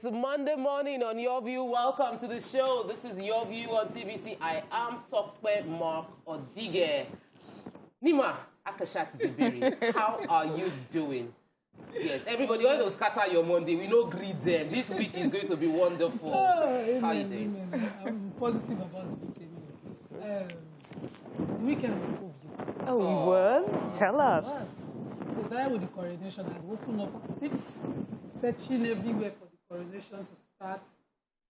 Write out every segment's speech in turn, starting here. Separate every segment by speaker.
Speaker 1: It's Monday morning on Your View. Welcome to the show. This is Your View on TVC. I am Tokwe Mark Odige. Nima Akashat Zibiri, how are you doing? Yes, everybody, when those scatter your Monday, we no greet them. This week is going to be wonderful.
Speaker 2: Amen,
Speaker 1: how are you doing?
Speaker 2: Amen. I'm positive about the weekend. The weekend was so beautiful.
Speaker 3: Oh, it was?
Speaker 2: Yes,
Speaker 3: Tell us.
Speaker 2: It was. So it started with the coronation. I woken up at 6, searching everywhere for the coronation to start.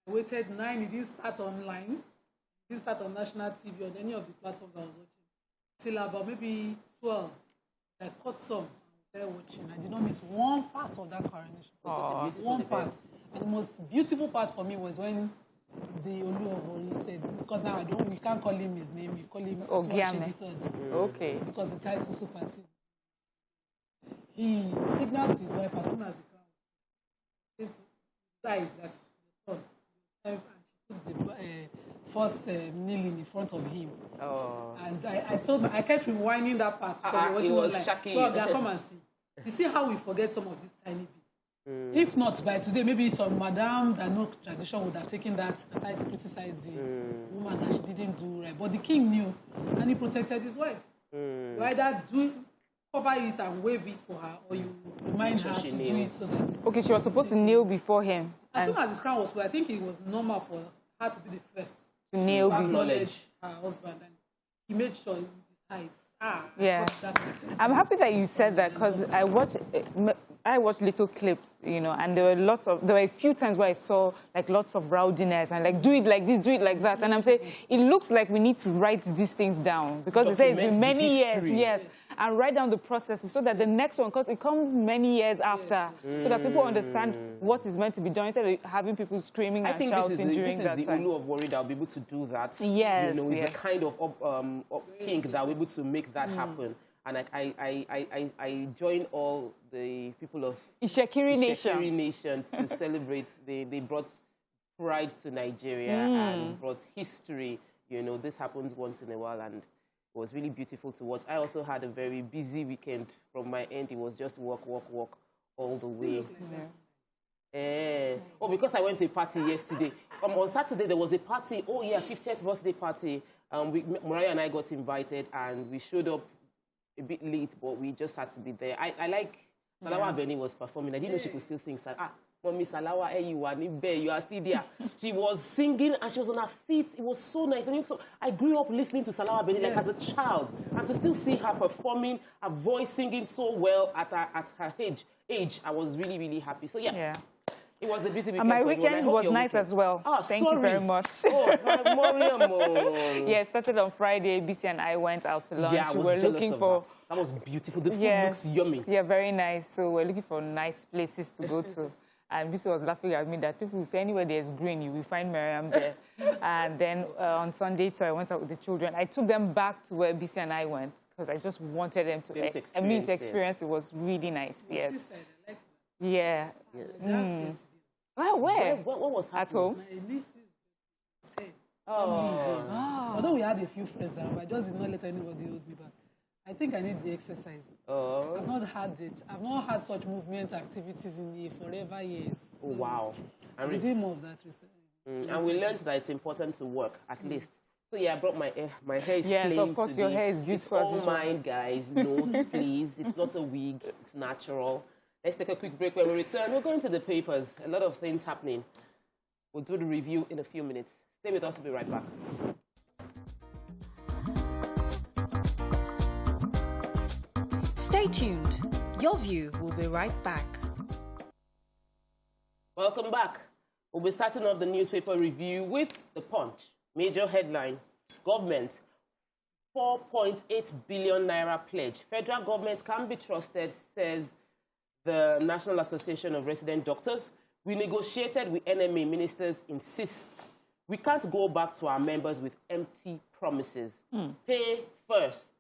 Speaker 2: I waited 9. It didn't start online. It didn't start on national TV on any of the platforms I was watching. Till about maybe 12, I caught some. I was there watching. I did not miss one part of that coronation. One part. And the most beautiful part for me was when the Oluwavori said, because now we can't call him his name, you call him Ogiame.
Speaker 3: Okay.
Speaker 2: Because the title supersedes. He signaled to his wife as soon as the crown dies, that's the son. And she took the first kneeling in front of him. Oh. And I kept rewinding that part.
Speaker 1: It was shocking.
Speaker 2: Well, come and see. You see how we forget some of these tiny bits. If not, by today, maybe some madam that no tradition would have taken that aside to criticize the woman that she didn't do right. But the king knew, and he protected his wife. You either cover it and wave it for her, or you remind her to do it so that...
Speaker 3: Okay, she was supposed to kneel before him.
Speaker 2: As soon as his crown was put, I think it was normal for her to be the first
Speaker 3: to kneel,
Speaker 2: to acknowledge her husband, and he made sure with his eyes.
Speaker 3: Yeah. I'm happy that you said that, because I watched little clips, you know, and there were a few times where I saw like lots of rowdiness and like, do it like this, do it like that. And I'm saying, it looks like we need to write these things down, because it says in many years, yes, and write down the process so that the next one, because it comes many years after, so that people understand what is meant to be done instead of having people screaming and shouting during that time.
Speaker 1: This is the Oluwavori that will be able to do that.
Speaker 3: Yes,
Speaker 1: you know, it's the kind of king that will be able to make that happen. And I join all the people of
Speaker 3: Ishekiri
Speaker 1: Nation to celebrate. They brought pride to Nigeria and brought history. You know, this happens once in a while, and it was really beautiful to watch. I also had a very busy weekend from my end. It was just walk all the way. Oh, because I went to a party yesterday. On Saturday, there was a party. Oh, yeah, 50th birthday party. Mariah and I got invited, and we showed up a bit late, but we just had to be there. I like Salawa Benny was performing. I didn't know she could still sing. Mommy Salawa, you are still there. She was singing and she was on her feet. It was so nice. And so I grew up listening to Salawa Benny like as a child, and to still see her performing, her voice singing so well at her age, I was really, really happy. So yeah. It was a busy weekend.
Speaker 3: And my weekend was nice as well. Thank you very much. Yeah, it started on Friday. BC and I went out to lunch.
Speaker 1: Yeah, I was jealous of that. That was beautiful. The food looks yummy.
Speaker 3: Yeah, very nice. So we're looking for nice places to go to. And BC was laughing at me that people will say anywhere there's green, you will find Miriam there. And then on Sunday, so I went out with the children. I took them back to where BC and I went, because I just wanted them to experience. It was really nice. Yes. Yeah. Where?
Speaker 1: What was happening?
Speaker 3: At home?
Speaker 2: My niece is 10. Although we had a few friends around, but I just did not let anybody hold me back. I think I need the exercise. I've not had it. I've not had such movement activities in the forever years.
Speaker 1: So wow.
Speaker 2: I'm doing more of that recently.
Speaker 1: And we learned that it's important to work, at least. So yeah, I brought my hair is plain.
Speaker 3: Yes, of course,
Speaker 1: today.
Speaker 3: Your hair is beautiful.
Speaker 1: It's all mine, guys. Notes, please. It's not a wig. It's natural. Let's take a quick break. When we return, we're going to the papers. A lot of things happening. We'll do the review in a few minutes. Stay with us. We'll be right back.
Speaker 4: Stay tuned. Your View will be right back.
Speaker 1: Welcome back. We'll be starting off the newspaper review with The Punch. Major headline: Government 4.8 billion naira pledge. Federal government can be trusted, says the National Association of Resident Doctors. We negotiated with NMA. Ministers insist we can't go back to our members with empty promises. Pay first.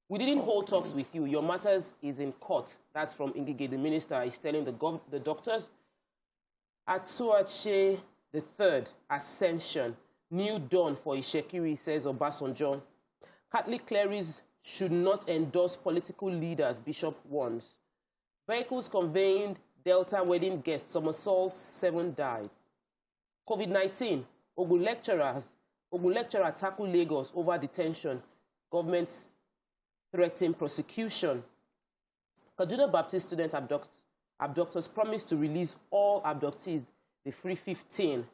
Speaker 1: We didn't hold talks with you. Your matters is in court. That's from Ngige. The minister is telling the doctors. Atuache the third, ascension. New dawn for Ishekiri, says Obasanjo. Catholic clerics should not endorse political leaders, Bishop warns. Vehicles conveying Delta wedding guests, somersaults, 7 died. COVID-19, Ogun lecturer tackle Lagos over detention. Government threatening prosecution. Kaduna Baptist student abductors promise to release all abductees, the free 15.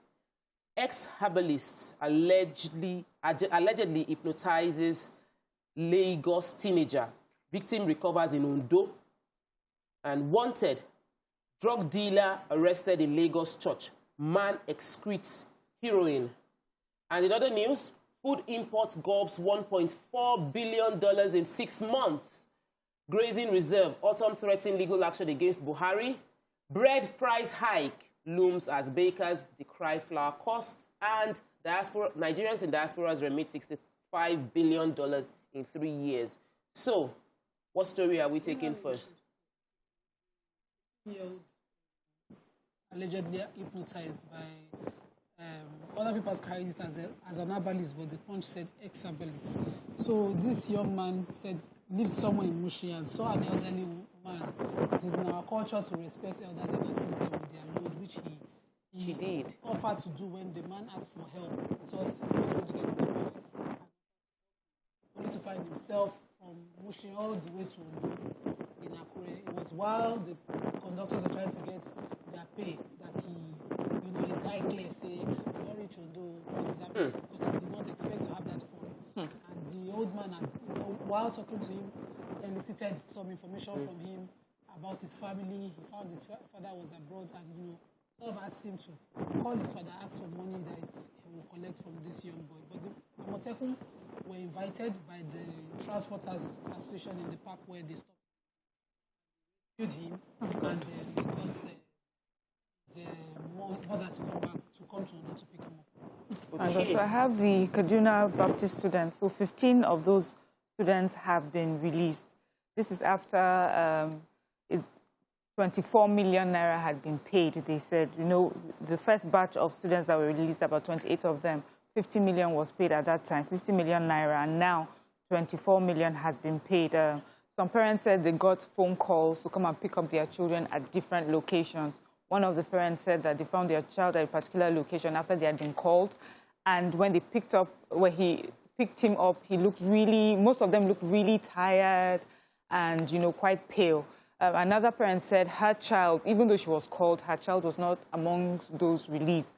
Speaker 1: Ex-herbalist allegedly hypnotizes Lagos teenager. Victim recovers in Ondo. And wanted, drug dealer arrested in Lagos church. Man excretes heroin. And in other news, food imports gulps $1.4 billion in 6 months. Grazing reserve, autumn threatening legal action against Buhari. Bread price hike looms as bakers decry flour costs. And Nigerians in diasporas remit $65 billion in 3 years. So, what story are we taking first?
Speaker 2: Allegedly hypnotized by other people carried it as an herbalist, but the Punch said ex-herbalist. So this young man said lives somewhere in Mushi and saw an elderly woman. It is in our culture to respect elders and assist them with their load, which he
Speaker 1: did
Speaker 2: offered to do when the man asked for help. He thought he was going to get in the bus, only to find himself from Mushi all the way to Ondo in Akure. It was while the conductors were trying to get their pay that he, his eye clear, say, don't reach Ondo, what is happening? Because he did not expect to have that phone. And the old man, had, while talking to him, elicited some information from him about his family. He found his father was abroad and, sort of asked him to call his father, ask for money that he will collect from this young boy. But the Amotekun were invited by the Transporters Association in the park where they stopped him, and they got the mother to come back, to come to Ondo to pick him up.
Speaker 3: And also I have the Kaduna Baptist students. So 15 of those students have been released. This is after 24 million naira had been paid. They said, the first batch of students that were released, about 28 of them, 50 million was paid at that time, 50 million naira, and now 24 million has been paid. Some parents said they got phone calls to come and pick up their children at different locations. One of the parents said that they found their child at a particular location after they had been called. And when he picked him up, most of them looked really tired and, quite pale. Another parent said her child, even though she was called, her child was not amongst those released.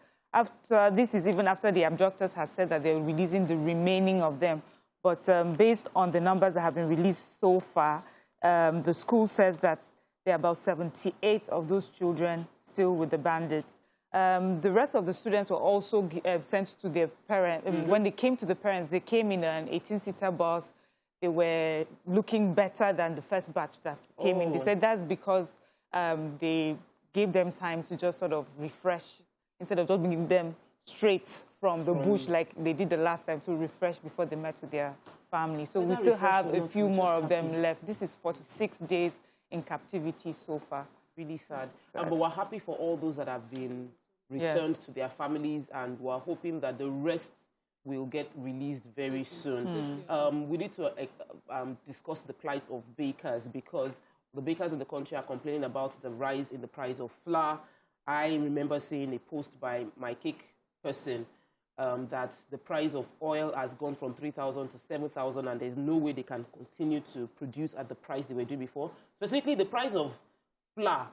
Speaker 3: This is even after the abductors had said that they were releasing the remaining of them. But based on the numbers that have been released so far, the school says that there are about 78 of those children still with the bandits. The rest of the students were also sent to their parents. When they came to the parents, they came in an 18-seater bus. They were looking better than the first batch that came in. They said that's because they gave them time to just sort of refresh instead of just bringing them straight from the bush like they did the last time, to refresh before they met with their family. So we still have a few more of them left. This is 46 days in captivity so far.
Speaker 1: Really sad. But we're happy for all those that have been returned to their families, and we're hoping that the rest will get released very soon. We need to discuss the plight of bakers, because the bakers in the country are complaining about the rise in the price of flour. I remember seeing a post by my cake person that the price of oil has gone from 3,000 to 7,000, and there's no way they can continue to produce at the price they were doing before. Specifically, the price of flour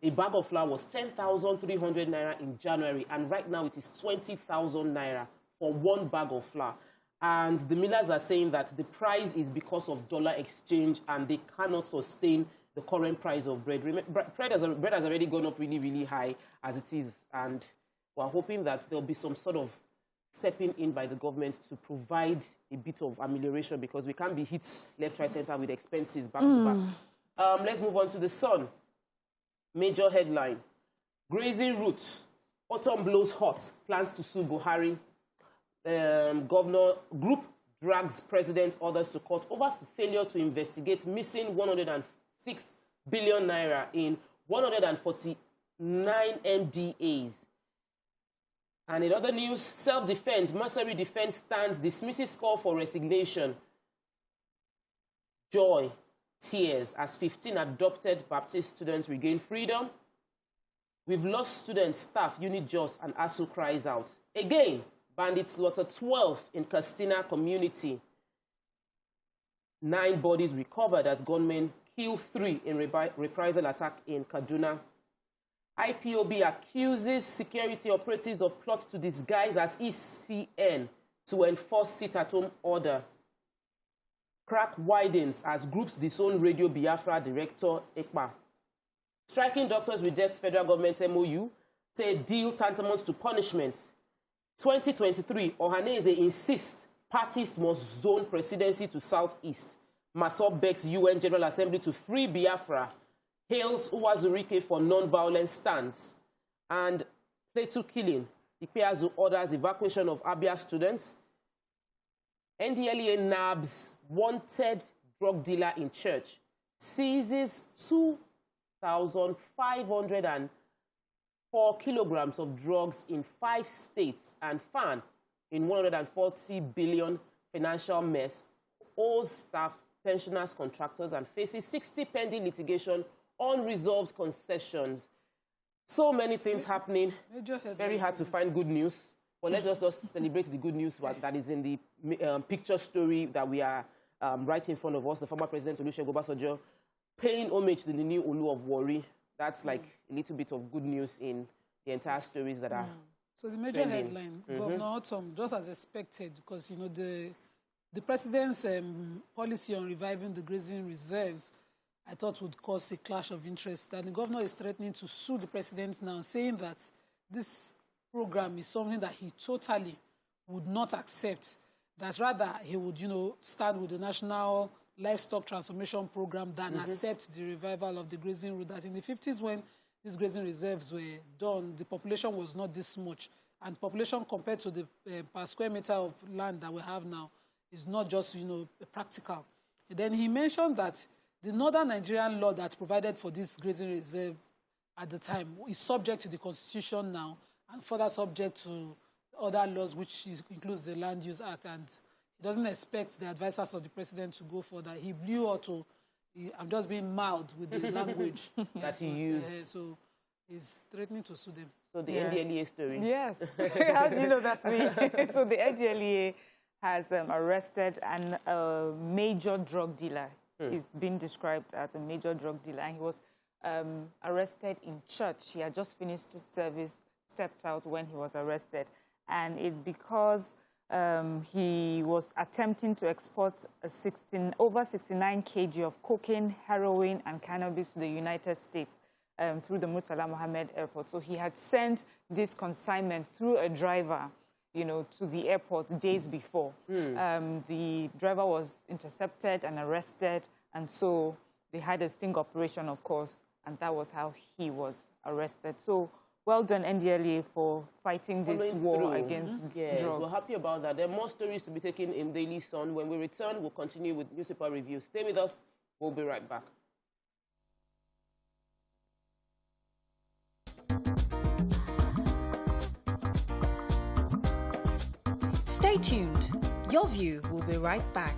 Speaker 1: a bag of flour was 10,300 naira in January, and right now it is 20,000 naira for one bag of flour. And the millers are saying that the price is because of dollar exchange, and they cannot sustain the current price of bread. Bread has already gone up really, really high as it is, and we're hoping that there'll be some sort of stepping in by the government to provide a bit of amelioration, because we can't be hit left, right, center with expenses back to back. Let's move on to the Sun. Major headline: grazing routes. Autumn blows hot. Plans to sue Buhari. Governor group drags president orders to court over failure to investigate missing 106 billion naira in 149 MDAs. And in other news, self-defense, Mercenary Defense stands, dismisses call for resignation. Joy, tears as 15 adopted Baptist students regain freedom. We've lost students, staff, unit JOS, and ASU cries out. Again, bandits slaughter 12 in Castina community. 9 bodies recovered as gunmen kill 3 in reprisal attack in Kaduna. IPOB accuses security operatives of plot to disguise as ECN to enforce sit-at-home order. Crack widens as groups disown Radio Biafra director Ekpa. Striking doctors rejects federal government MOU, say deal tantamount to punishment. 2023, Ohaneze insists parties must zone presidency to southeast. Masop begs UN General Assembly to free Biafra. Hails Uwazurike for non-violent stance. And Plateau killing. Ikpeazu orders evacuation of Abia students. NDLEA nabs wanted drug dealer in church. Seizes 2,504 kilograms of drugs in 5 states and fan in 140 billion financial mess. Owes staff, pensioners, contractors, and faces 60 pending litigation, unresolved concessions. So many things happening. Very hard to find good news. But let's just celebrate the good news that is in the picture story that we are right in front of us. The former President Olusegun Obasanjo paying homage to the new Olu of Warri. That's like a little bit of good news in the entire stories that are
Speaker 2: So the major
Speaker 1: trending.
Speaker 2: headline, Governor Autumn, just as expected, because, you know, the president's policy on reviving the grazing reserves, I thought would cause a clash of interest. And the governor is threatening to sue the president now, saying that this program is something that he totally would not accept. That rather he would, you know, stand with the National Livestock Transformation Program than accept the revival of the grazing route. That in the 50s, when these grazing reserves were done, the population was not this much. And population compared to the per square meter of land that we have now is not just, you know, practical. And then he mentioned that the northern Nigerian law that provided for this grazing reserve at the time is subject to the Constitution now and further subject to other laws, which includes the Land Use Act. And he doesn't expect the advisors of the president to go for that. He blew auto. I'm just being mild with the language
Speaker 1: that he used.
Speaker 2: So he's threatening to sue them.
Speaker 1: So the NDLEA story.
Speaker 3: Yes. How do you know that's me? So the NDLEA has arrested a major drug dealer. He's been described as a major drug dealer. And he was arrested in church. He had just finished service, stepped out when he was arrested. And it's because he was attempting to export over 69 kg of cocaine, heroin, and cannabis to the United States through the Murtala Mohammed Airport. So he had sent this consignment through a driver, you know, to the airport days before. The driver was intercepted and arrested, and so they had a sting operation, of course, and that was how he was arrested. So well done, NDLEA, for fighting this war against drugs.
Speaker 1: We're happy about that. There are more stories to be taken in Daily Sun. When we return, we'll continue with newspaper review. Stay with us. We'll be right back.
Speaker 4: Stay tuned. Your View will be right back.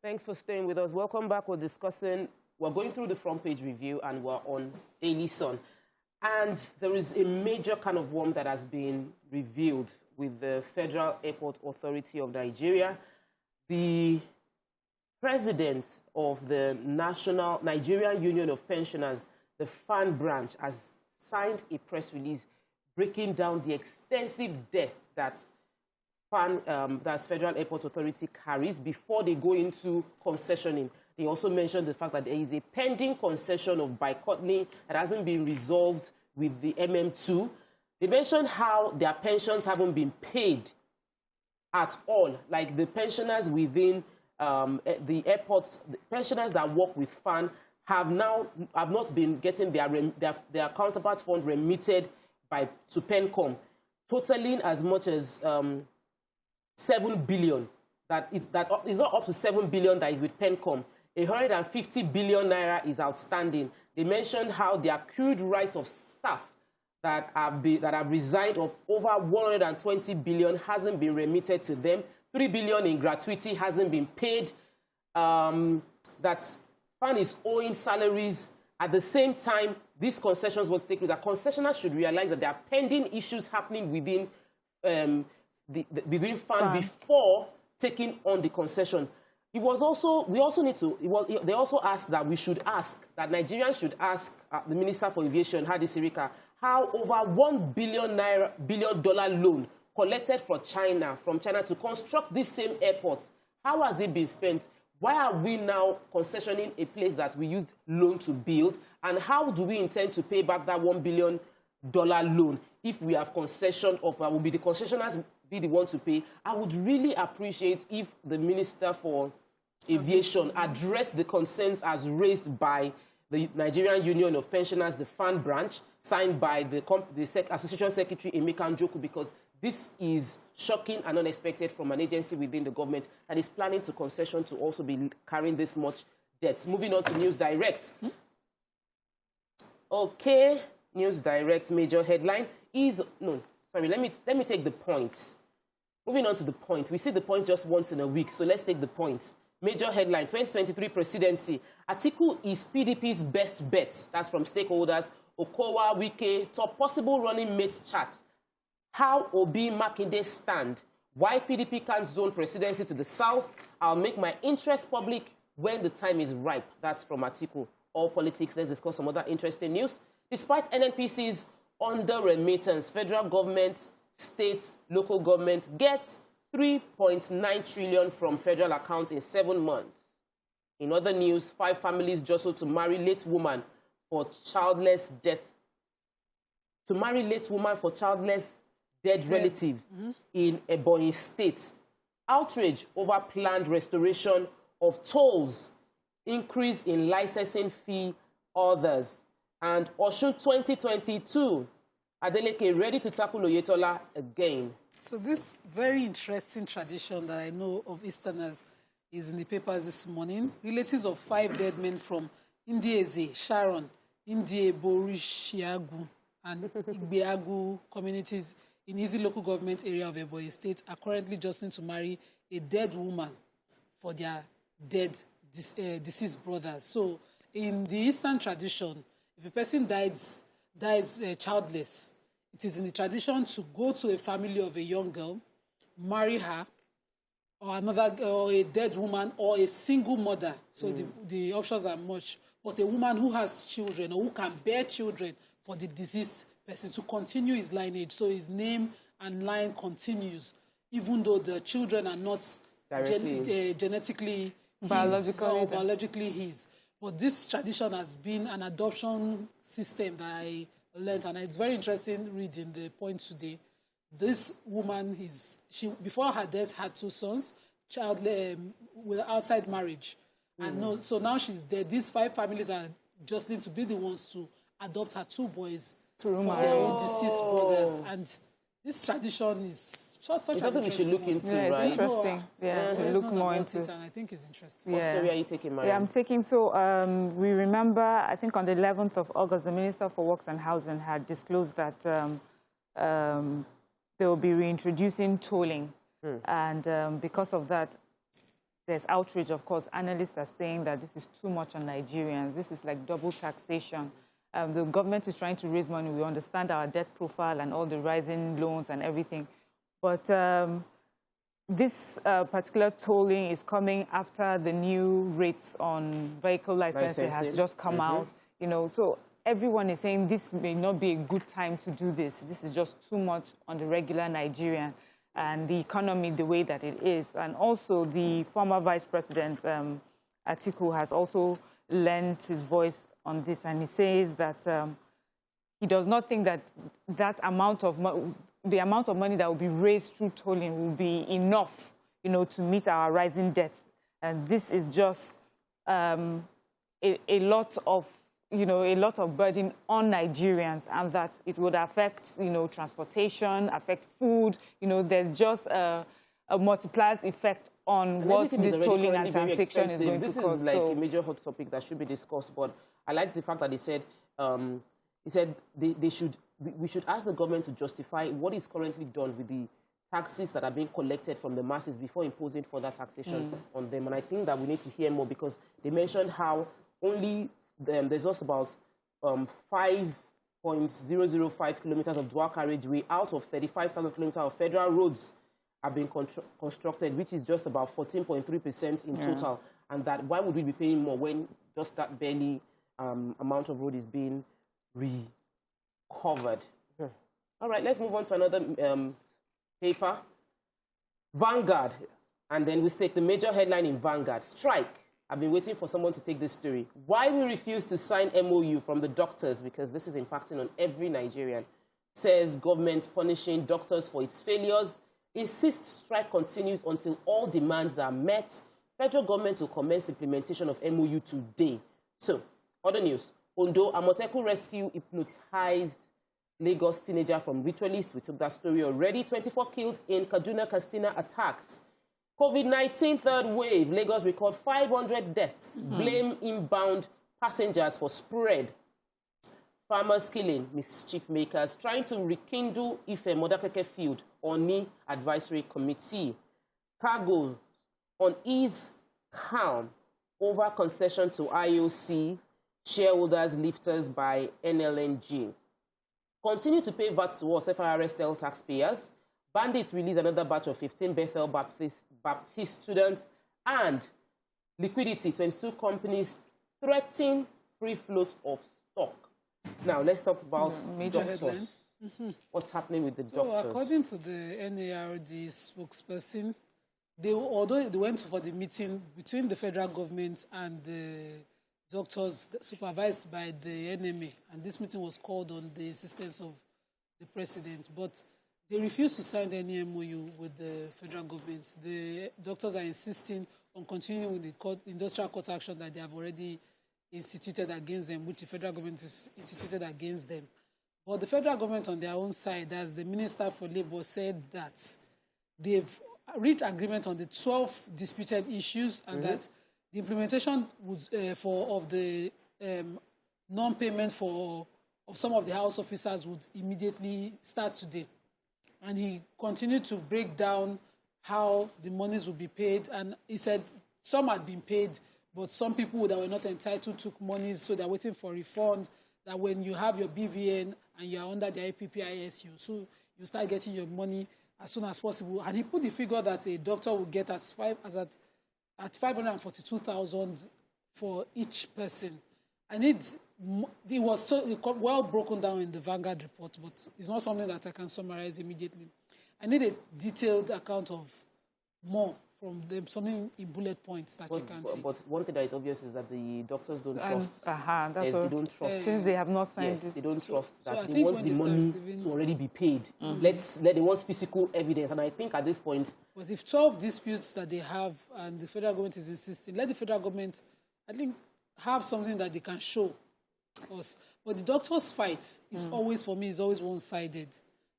Speaker 1: Thanks for staying with us. Welcome back. We're going through the front page review, and we're on Daily Sun. And there is a major kind of worm that has been revealed with the Federal Airport Authority of Nigeria. The president of the Nigerian Union of Pensioners, the FAN branch, has signed a press release breaking down the extensive debt that that's Federal Airport Authority carries before they go into concessioning. They also mentioned the fact that there is a pending concession of Bicotney that hasn't been resolved with the MM2. They mentioned how their pensions haven't been paid at all. Like the pensioners within the airports, the pensioners that work with FAN have not been getting their counterpart fund remitted to PENCOM, totaling as much as 7 billion. That is not up to 7 billion that is with PENCOM. 150 billion naira is outstanding. They mentioned how the accrued right of staff that have resigned of over 120 billion hasn't been remitted to them. 3 billion in gratuity hasn't been paid. That FAN is owing salaries. At the same time, these concessions will take with that concessioners should realize that there are pending issues happening within within FAN before taking on the concession. They also asked that Nigerians should ask the Minister for Aviation, Hadi Sirika, how over $1 billion loan collected from China to construct this same airport, how has it been spent? Why are we now concessioning a place that we used loan to build? And how do we intend to pay back that $1 billion loan if we have concession offer? Will be the concessioners be the one to pay? I would really appreciate if the Minister for Aviation addressed the concerns as raised by the Nigerian Union of Pensioners, the FAN branch, signed by the Association Secretary Emeka Njoku, because this is shocking and unexpected from an agency within the government that is planning to concession to also be carrying this much debts. Moving on to News Direct. Okay, News Direct major headline is let me take the point. Moving on to the point. We see the point just once in a week, so let's take the point. Major headline, 2023 presidency. Atiku is PDP's best bet. That's from stakeholders. Okowa, Wike, top possible running mate chat. How Obi Makinde stand. Why PDP can't zone presidency to the south. I'll make my interest public when the time is ripe. That's from Atiku. All politics. Let's discuss some other interesting news. Despite NNPC's under remittance, federal government, states, local government get 3.9 trillion from federal account in 7 months. In other news, 5 families jostled to marry late woman for childless death. To marry late woman for childless dead relatives in Ebonyi State. Outrage over planned restoration of tolls. Increase in licensing fee, others. And Osun 2022. Adeleke ready to tackle Oyetola again.
Speaker 2: So this very interesting tradition that I know of Easterners is in the papers this morning. Relatives of 5 dead men from Indieze, Sharon, Indie, Borishiagu, and Igbeagu communities in Izi local government area of Ebonyi State are currently jostling to marry a dead woman for their dead deceased brothers. So in the Eastern tradition, if a person dies childless, it is in the tradition to go to a family of a young girl, marry her, or a dead woman, or a single mother. So the options are much. But a woman who has children or who can bear children for the deceased person to continue his lineage. So his name and line continues, even though the children are not genetically biologically his. But this tradition has been an adoption system that I learned, and it's very interesting reading the point today. This woman, before her death, had 2 sons, with outside marriage. And so now she's dead. These 5 families are jostling to be the ones to adopt her 2 boys for their own deceased brothers. And this tradition is something we should look into,
Speaker 3: right? It's interesting. To look more into
Speaker 2: it, and I think it's interesting.
Speaker 1: What story are you taking, Mariam?
Speaker 3: Yeah, I'm taking, we remember, I think on the 11th of August, the Minister for Works and Housing had disclosed that they will be reintroducing tolling. And because of that, there's outrage, of course. Analysts are saying that this is too much on Nigerians. This is like double taxation. The government is trying to raise money. We understand our debt profile and all the rising loans and everything. But this particular tolling is coming after the new rates on vehicle licensing has just come out. So everyone is saying this may not be a good time to do this. This is just too much on the regular Nigerian and the economy the way that it is. And also the former Vice President, Atiku, has also lent his voice on this. And he says that he does not think that the amount of money that will be raised through tolling will be enough, to meet our rising debts. And this is just a lot of burden on Nigerians, and that it would affect, transportation, affect food. There's just a multiplier effect on what this tolling and taxation is going to cause.
Speaker 1: This is like a major hot topic that should be discussed, but I like the fact that he said we should ask the government to justify what is currently done with the taxes that are being collected from the masses before imposing further taxation on them. And I think that we need to hear more, because they mentioned how only there's just about 5.005 kilometers of dual carriageway out of 35,000 kilometers of federal roads have been constructed, which is just about 14.3% in total. And that why would we be paying more when just that barely amount of road is being recovered? All right, let's move on to another paper. Vanguard. And then we take the major headline in Vanguard. Strike. I've been waiting for someone to take this story. Why we refuse to sign MOU from the doctors, because this is impacting on every Nigerian. Says government punishing doctors for its failures. Insists strike continues until all demands are met. Federal government will commence implementation of MOU today. So, other news. Ondo, Amoteku rescue hypnotized Lagos teenager from ritualist. We took that story already. 24 killed in Kaduna-Katsina attacks. COVID-19 third wave. Lagos record 500 deaths. Blame inbound passengers for spread. Farmers killing mischief makers. Trying to rekindle Ife Modakeke field. Oni Advisory Committee. Cargo on ease calm over concession to IOC. Shareholders lifters by NLNG. Continue to pay VAT to us, FRSTL taxpayers. Bandits release another batch of 15 Bethel Baptist students. And liquidity, 22 companies threaten free float of stock. Now, let's talk about doctors. What's happening with the doctors?
Speaker 2: According to the NARD spokesperson, although they went for the meeting between the federal government and the doctors supervised by the NMA, and this meeting was called on the insistence of the president, but they refused to sign any MOU with the federal government. The doctors are insisting on continuing with the industrial court action that they have already instituted against them, which the federal government has instituted against them. But the federal government on their own side, as the Minister for Labour said, that they've reached agreement on the 12 disputed issues, and that the implementation of the non-payment of some of the house officers would immediately start today. And he continued to break down how the monies would be paid. And he said some had been paid, but some people that were not entitled took monies, so they're waiting for refund. That when you have your BVN and you're under the IPPISU, so you start getting your money as soon as possible. And he put the figure that a doctor will get at 542,000 for each person. And it was well broken down in the Vanguard report, but it's not something that I can summarize immediately. I need a detailed account of more from them, something in bullet points that you can see.
Speaker 1: But one thing that is obvious is that the doctors don't trust.
Speaker 3: That's
Speaker 1: they don't trust.
Speaker 3: Since they have not signed this.
Speaker 1: They don't trust that
Speaker 2: so
Speaker 1: they want the money to already be paid. They want physical evidence. And I think at this point...
Speaker 2: But if 12 disputes that they have and the federal government is insisting, let the federal government, I think, have something that they can show us. But the doctors' fight is always, for me, is always one-sided.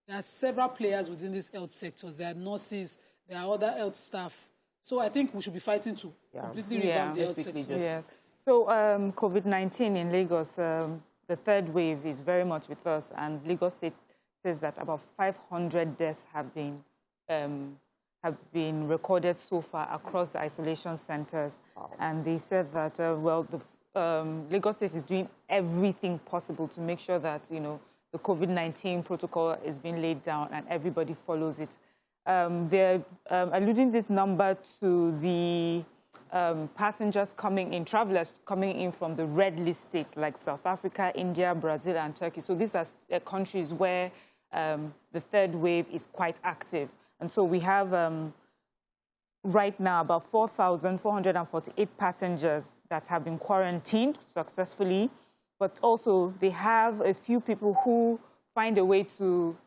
Speaker 2: There are several players within these health sectors. There are nurses, there are other health staff. So I think we should be fighting to completely revamp the health sector.
Speaker 3: Yes. So COVID-19 in Lagos, the third wave is very much with us, and Lagos State says that about 500 deaths have been recorded so far across the isolation centers. Wow. And they said that, Lagos State is doing everything possible to make sure that, the COVID-19 protocol is being laid down and everybody follows it. They're alluding this number to the passengers coming in, travelers coming in from the red list states like South Africa, India, Brazil, and Turkey. So these are countries where the third wave is quite active. And so we have right now about 4,448 passengers that have been quarantined successfully, but also they have a few people who find a way to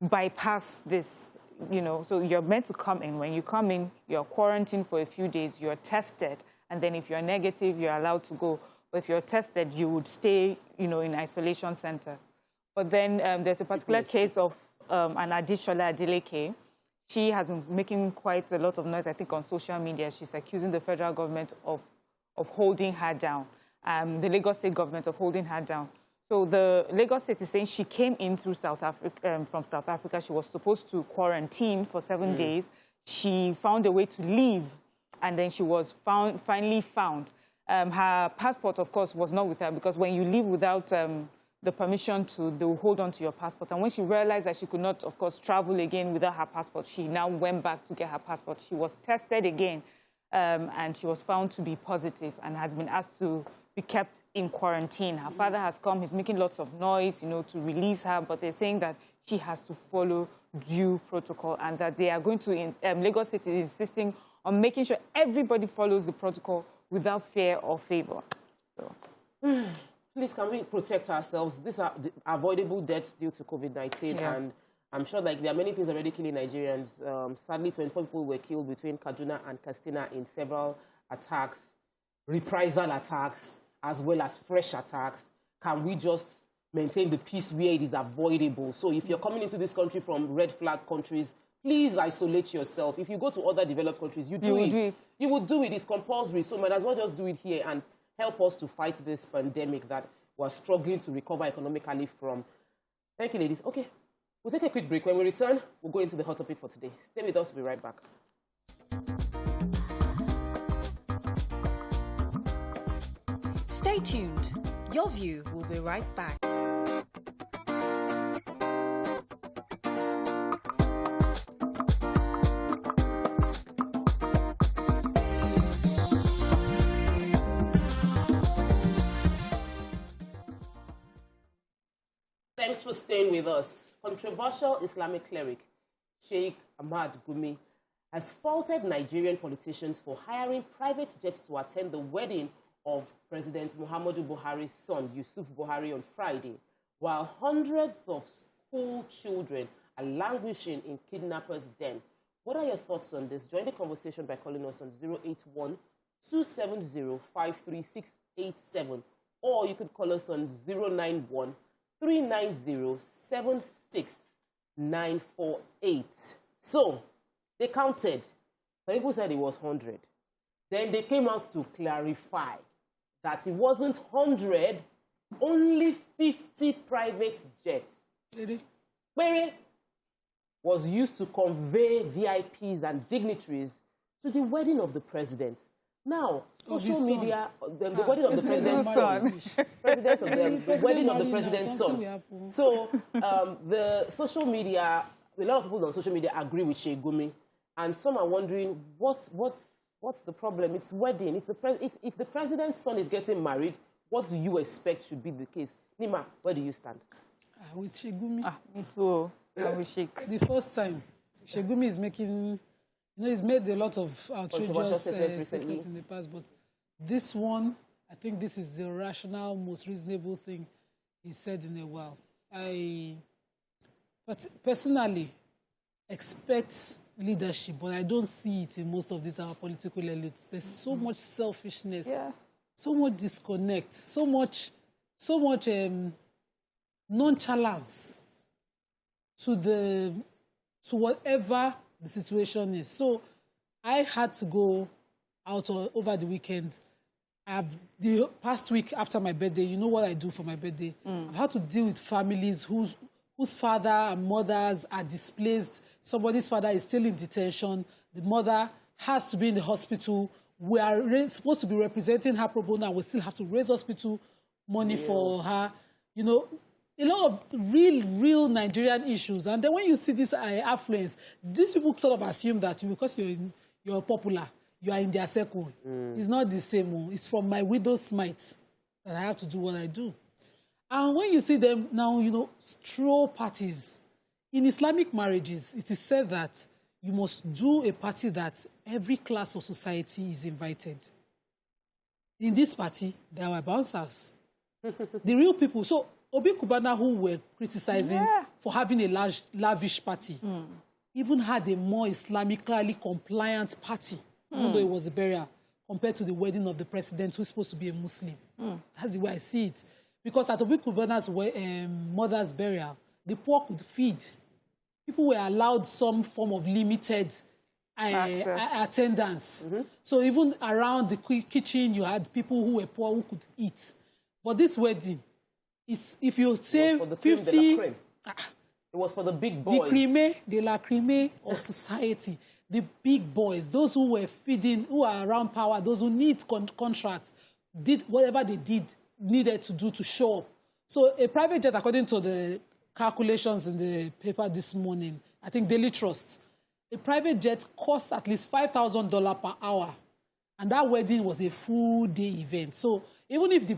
Speaker 3: bypass this. So you're meant to come in. When you come in, you're quarantined for a few days, you're tested, and then if you're negative, you're allowed to go. But if you're tested, you would stay, in isolation center. But then there's a particular case of an Adishola Adeleke. She has been making quite a lot of noise, I think, on social media. She's accusing the federal government of holding her down, the Lagos State government of holding her down. So the Lagos State is saying she came in through South Africa, from South Africa. She was supposed to quarantine for 7 days. She found a way to leave, and then she was finally found. Her passport, of course, was not with her, because when you leave without the permission they will hold on to your passport. And when she realized that she could not, of course, travel again without her passport, she now went back to get her passport. She was tested again, and she was found to be positive and has been asked to be kept in quarantine. Her father has come. He's making lots of noise, to release her, but they're saying that she has to follow due protocol, and that they are going to, Lagos State is insisting on making sure everybody follows the protocol without fear or favor. So.
Speaker 1: Please, can we protect ourselves? These are the avoidable deaths due to COVID-19,
Speaker 3: yes.
Speaker 1: And I'm sure there are many things already killing Nigerians. Sadly, 24 people were killed between Kaduna and Katsina in several attacks, reprisal attacks, as well as fresh attacks. Can we just maintain the peace where it is avoidable? So if you're coming into this country from red flag countries, please isolate yourself. If you go to other developed countries, you do it. You would do it. It's compulsory. So might as well just do it here and help us to fight this pandemic that we're struggling to recover economically from. Thank you, ladies. Okay, we'll take a quick break. When we return, we'll go into the hot topic for today. Stay with us. We'll be right back.
Speaker 4: Stay tuned. Your View will be right back.
Speaker 1: Thanks for staying with us. Controversial Islamic cleric Sheik Gumi has faulted Nigerian politicians for hiring private jets to attend the wedding of President Muhammadu Buhari's son, Yusuf Buhari, on Friday, while hundreds of school children are languishing in kidnappers' den. What are your thoughts on this? Join the conversation by calling us on 081-270-53687, or you could call us on 091-390-76948. So, they counted. Some people said it was 100. Then they came out to clarify that it wasn't 100, only 50 private jets. Really? Was used to convey VIPs and dignitaries to the wedding of the president. Now, social media, the wedding of the president's son. President of the wedding of the president's son. So, the social media, a lot of people on social media agree with Sheik Gumi, and some are wondering what's the problem? It's wedding. If the president's son is getting married, what do you expect should be the case? Nima, where do you stand?
Speaker 2: With Sheik Gumi.
Speaker 3: Me too. With Sheik.
Speaker 2: The first time, Sheik Gumi is making, he's made a lot of outrageous statements in the past, but this one, I think this is the rational, most reasonable thing he said in a while. But personally, expect leadership, but I don't see it in most of these our political elites. There's so much selfishness, so much disconnect, so much nonchalance to whatever the situation is. So I had to go out over the weekend. The past week after my birthday, you know what I do for my birthday? I've had to deal with families whose father and mothers are displaced. Somebody's father is still in detention. The mother has to be in the hospital. We are supposed to be representing her pro bono, and we still have to raise hospital money for her. A lot of real Nigerian issues. And then when you see this affluence, these people sort of assume that because you're popular, you are in their circle. It's not the same. It's from my widow's mite that I have to do what I do. And when you see them now, straw parties. In Islamic marriages, it is said that you must do a party that every class of society is invited. In this party, there were bouncers. The real people. So, Obi Kubana, who were criticizing for having a lavish party, even had a more Islamically compliant party, even though it was a burial, compared to the wedding of the president, who's supposed to be a Muslim. That's the way I see it. Because at Obi Kubona's mother's burial, the poor could feed. People were allowed some form of limited attendance. So even around the kitchen, you had people who were poor who could eat. But this wedding, if you say 50...
Speaker 1: It was for the big boys.
Speaker 2: The creme de la creme of society. The big boys, those who were feeding, who are around power, those who need contracts, did whatever they needed to do to show up. So a private jet, according to the calculations in the paper this morning, I think Daily Trust, a private jet cost at least $5,000 per hour. And that wedding was a full-day event. So even if the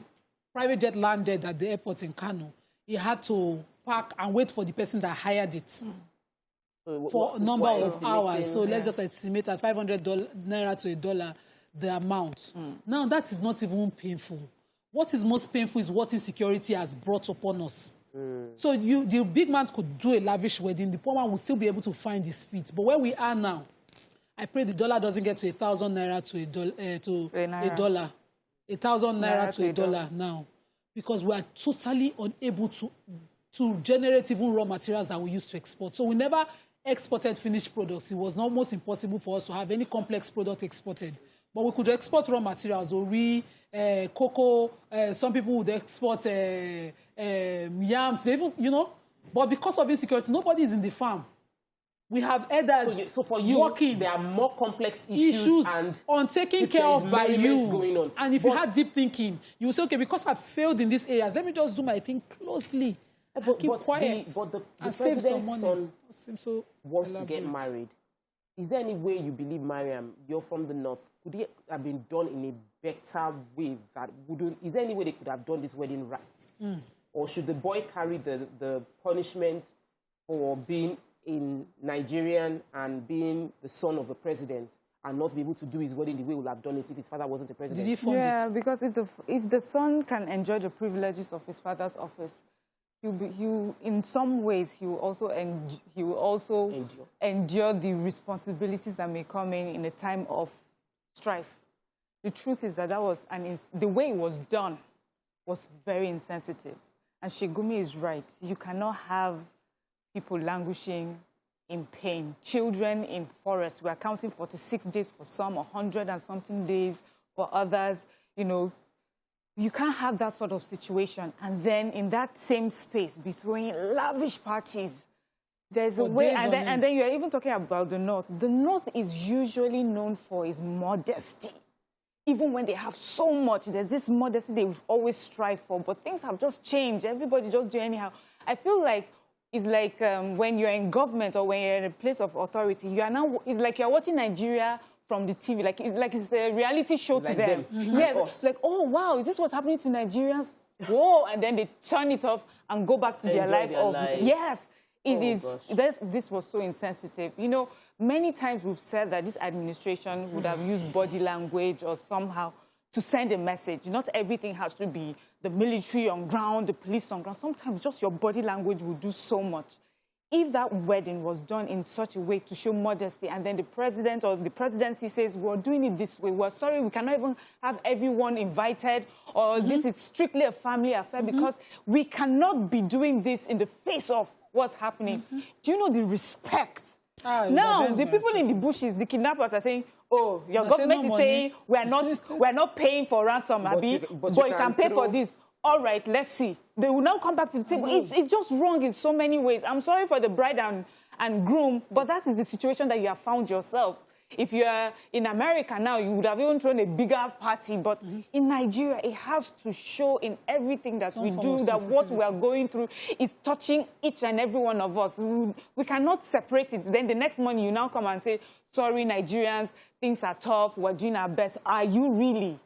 Speaker 2: private jet landed at the airport in Kano, he had to park and wait for the person that hired it for a number of hours. So let's just estimate at $500 naira to $1 the amount. Now, that is not even painful. What is most painful is what insecurity has brought upon us. So the big man could do a lavish wedding. The poor man will still be able to find his feet. But where we are now, I pray the dollar doesn't get to 1,000 naira to a dollar. 1,000 naira to $1 now. Because we are totally unable to generate even raw materials that we used to export. So we never exported finished products. It was almost impossible for us to have any complex product exported. But we could export raw materials, ori, cocoa, some people would export yams, even, you know. But because of insecurity, nobody is in the farm. We have elders
Speaker 1: so for you,
Speaker 2: working.
Speaker 1: There are more complex issues
Speaker 2: and taken care of by you.
Speaker 1: Going on.
Speaker 2: And if you had deep thinking, you will say, okay, because I've failed in these areas, let me just do my thing closely. Keep quiet.
Speaker 1: But the
Speaker 2: save some
Speaker 1: president's
Speaker 2: money.
Speaker 1: son wants to get married. Is there any way you believe, Mariam, you're from the north, could it have been done in a better way that wouldn't? Is there any way they could have done this wedding right? Or should the boy carry the punishment for being in Nigerian and being the son of the president and not be able to do his wedding the way he would have done it if his father wasn't the president?
Speaker 2: Did he fund it?
Speaker 3: Because if the son can enjoy the privileges of his father's office, in some ways, he will also endure the responsibilities that may come in a time of strife. The truth is that the way it was done was very insensitive. And Sheik Gumi is right. You cannot have people languishing in pain. Children in forests, we are counting 46 days for some, 100 and something days for others. You know, you can't have that sort of situation and then in that same space be throwing lavish parties. There's a way, and then you're even talking about the North. The North is usually known for its modesty. Even when they have so much, there's this modesty they always strive for, but things have just changed. Everybody just do anyhow. I feel like it's like when you're in government or when you're in a place of authority, it's like you're watching Nigeria from the TV, it's a reality show to them. Yes, like, oh wow, is this what's happening to Nigerians? Whoa, and then they turn it off and go back to their life. Yes, this was so insensitive. You know, many times we've said that this administration would have used body language or somehow to send a message. Not everything has to be the military on ground, the police on ground. Sometimes just your body language will do so much. If that wedding was done in such a way to show modesty and then the president or the presidency says, we're doing it this way, we're sorry, we cannot even have everyone invited, or this is strictly a family affair because we cannot be doing this in the face of what's happening. Do you know the respect? Now, the people in the bushes, the kidnappers are saying, oh, your government is saying we're not paying for ransom, Abi, but you can pay for this. All right, let's see. They will now come back to the table. It's just wrong in so many ways. I'm sorry for the bride and groom, but that is the situation that you have found yourself. If you're in America now, you would have even thrown a bigger party. But in Nigeria, it has to show in everything that we do that what we are going through is touching each and every one of us. We cannot separate it. Then the next morning, you now come and say, sorry, Nigerians, things are tough, we're doing our best. Are you really?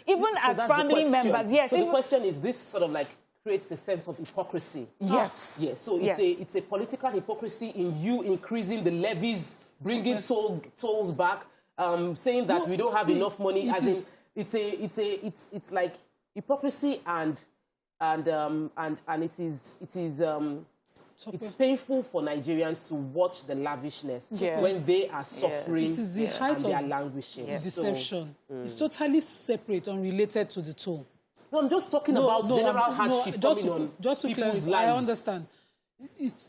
Speaker 3: Even as family members, yes.
Speaker 1: So the question is, this sort of like creates a sense of hypocrisy.
Speaker 3: Yes.
Speaker 1: Yes. So it's a political hypocrisy in you increasing the levies, bringing tolls back, saying that we don't have enough money. It's like hypocrisy and it is it's painful for Nigerians to watch the lavishness when they are suffering
Speaker 2: it is the height
Speaker 1: and they are languishing.
Speaker 2: The deception. It's totally separate, unrelated to the toll.
Speaker 1: No, I'm just talking about general hardship coming on
Speaker 2: just to
Speaker 1: people's
Speaker 2: clarify,
Speaker 1: lives.
Speaker 2: I understand.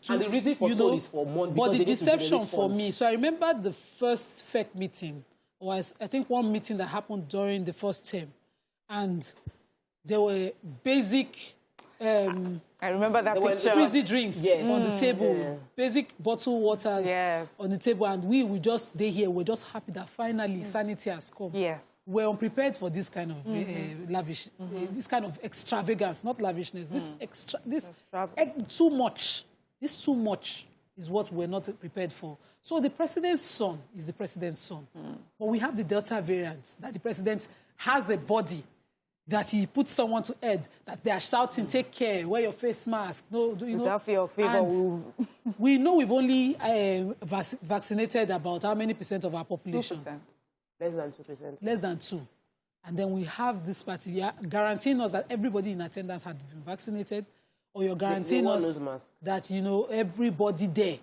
Speaker 1: And the reason for toll is for money.
Speaker 2: But the deception for me, so I remember the first FEC meeting, was I think one meeting that happened during the first term, and there were basic
Speaker 3: I remember that picture.
Speaker 2: Frizzy drinks on the table, basic bottled waters on the table, and we just stay here. We're just happy that finally sanity has come.
Speaker 3: Yes.
Speaker 2: We're unprepared for this kind of lavish, this kind of extravagance, not lavishness. Too much. This too much is what we're not prepared for. So the president's son is the president's son. But we have the Delta variant, that the president has a body that he puts someone to head, that they are shouting, take care, wear your face mask. No, you know.
Speaker 3: Without fear of favor.
Speaker 2: We know we've only vaccinated about how many % of our population?
Speaker 3: 2%.
Speaker 1: Less than 2%.
Speaker 2: Less than 2%. And then we have this party guaranteeing us that everybody in attendance had been vaccinated, or you're guaranteeing us that, you know, everybody there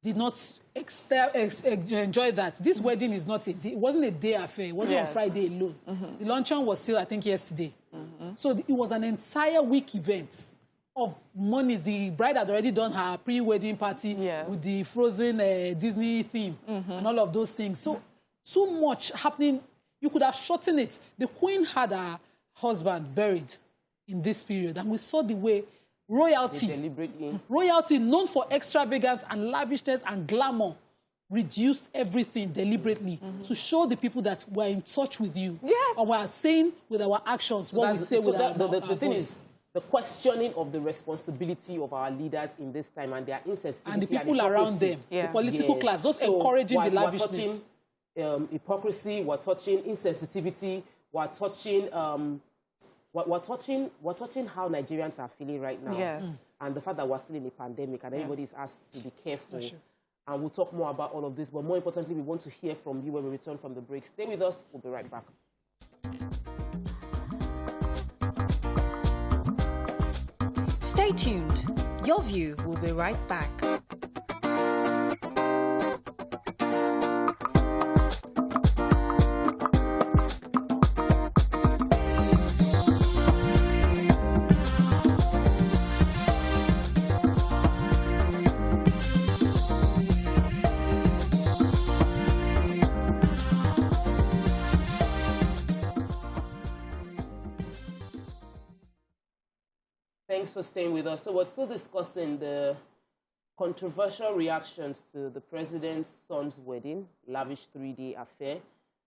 Speaker 2: did not enjoy that. This wedding is not it wasn't a day affair. It wasn't on Friday alone. The luncheon was still, I think, yesterday. So it was an entire week event of money. The bride had already done her pre-wedding party with the frozen Disney theme and all of those things. So too much happening. You could have shortened it. The queen had her husband buried in this period, and we saw the way royalty known for extravagance and lavishness and glamour, reduced everything deliberately to show the people that we're in touch with you.
Speaker 3: Yes.
Speaker 2: And we're saying with our actions what we say with our
Speaker 1: The thing
Speaker 2: voice.
Speaker 1: is, the questioning of the responsibility of our leaders in this time and their insensitivity
Speaker 2: And the people around them, the political class, those encouraging the lavishness.
Speaker 1: We're touching hypocrisy, we're touching insensitivity, we're touching how Nigerians are feeling right now. And the fact that we're still in a pandemic and everybody is asked to be careful. And we'll talk more about all of this. But more importantly, we want to hear from you when we return from the break. Stay with us. We'll be right back.
Speaker 4: Stay tuned. Your View will be right back.
Speaker 1: Thanks for staying with us. So we're still discussing the controversial reactions to the president's son's wedding, lavish 3-day affair.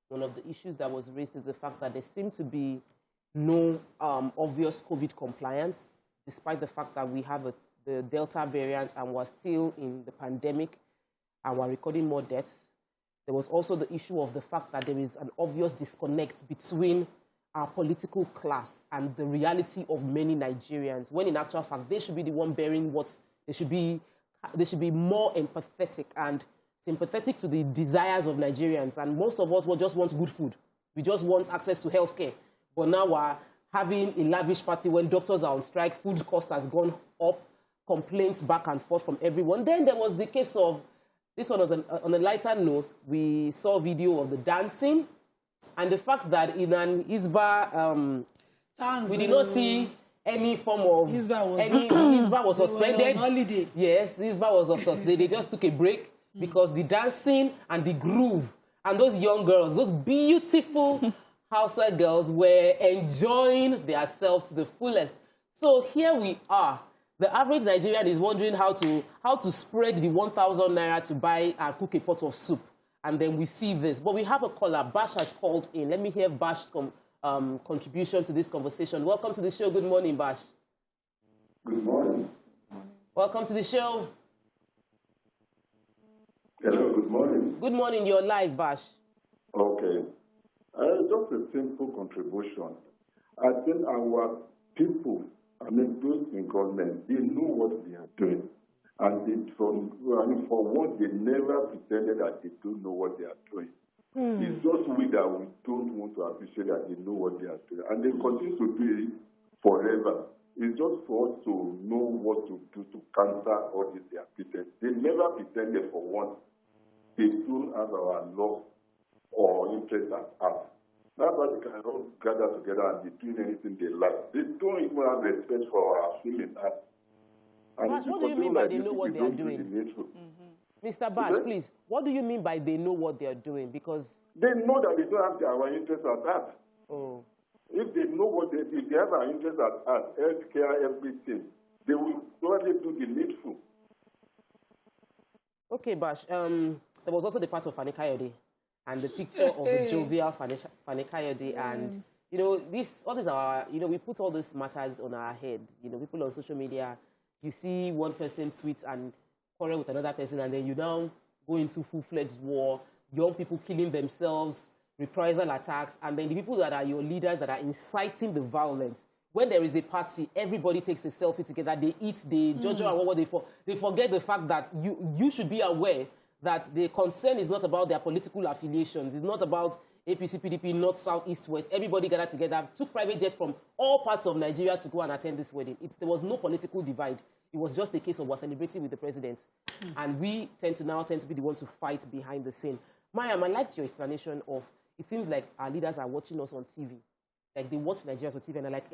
Speaker 1: One of the issues that was raised is the fact that there seemed to be no obvious COVID compliance, despite the fact that we have the Delta variant and we're still in the pandemic and we're recording more deaths. There was also the issue of the fact that there is an obvious disconnect between our political class and the reality of many Nigerians, when in actual fact, they should be the one bearing what they should be more empathetic and sympathetic to the desires of Nigerians. And most of us will just want good food. We just want access to healthcare. But now we're having a lavish party when doctors are on strike, food cost has gone up, complaints back and forth from everyone. Then there was the case of, this one was on a lighter note, we saw a video of the dancing. And the fact that in an Isba, we did not see any form of... Isba was suspended.
Speaker 2: Holiday.
Speaker 1: Yes, Isba was suspended. They just took a break because the dancing and the groove and those young girls, those beautiful Hausa girls were enjoying themselves to the fullest. So here we are. The average Nigerian is wondering how to spread the 1,000 naira to buy and cook a pot of soup. And then we see this. But we have a caller. Bash has called in. Let me hear Bash's contribution to this conversation. Welcome to the show. Good morning, Bash.
Speaker 5: Good morning.
Speaker 1: Welcome to the show.
Speaker 5: Hello, good morning.
Speaker 1: Good morning. You're live, Bash.
Speaker 5: Okay. Just a simple contribution. I think our people, those in government, they know what they are doing. And for what they never pretended that they don't know what they are doing. It's just we that we don't want to appreciate that they know what they are doing. And they continue to do it forever. It's just for us to know what to do to counter all these their pretense. They never pretended for once. They don't have our love or interest at heart. That's why they can all gather together and be doing anything they like. They don't even have respect for our feelings.
Speaker 1: Bash, what do you mean by they know what they are doing? Mr. Bash, please, what do you mean by they know what they are doing? Because
Speaker 5: they know that they don't have our interest at heart.
Speaker 1: Oh.
Speaker 5: If they know if they have our interest at heart, healthcare, everything, they will probably do the needful.
Speaker 1: Okay, Bash. There was also the part of Fani Kayode and the picture of the jovial Fani Kayode, and you know, all these are, you know, we put all these matters on our head. You know, people on social media, you see one person tweet and quarrel with another person, and then you now go into full-fledged war, young people killing themselves, reprisal attacks, and then the people that are your leaders that are inciting the violence. When there is a party, everybody takes a selfie together, they eat, they judge and what they forget the fact that you should be aware that the concern is not about their political affiliations, it's not about APC, PDP, North, South, East, West. Everybody gathered together, took private jets from all parts of Nigeria to go and attend this wedding. There was no political divide. It was just a case of we're celebrating with the president. And we tend to be the one to fight behind the scene. Mariam, I liked your explanation of, it seems like our leaders are watching us on TV. Like they watch Nigerians on TV and they're like,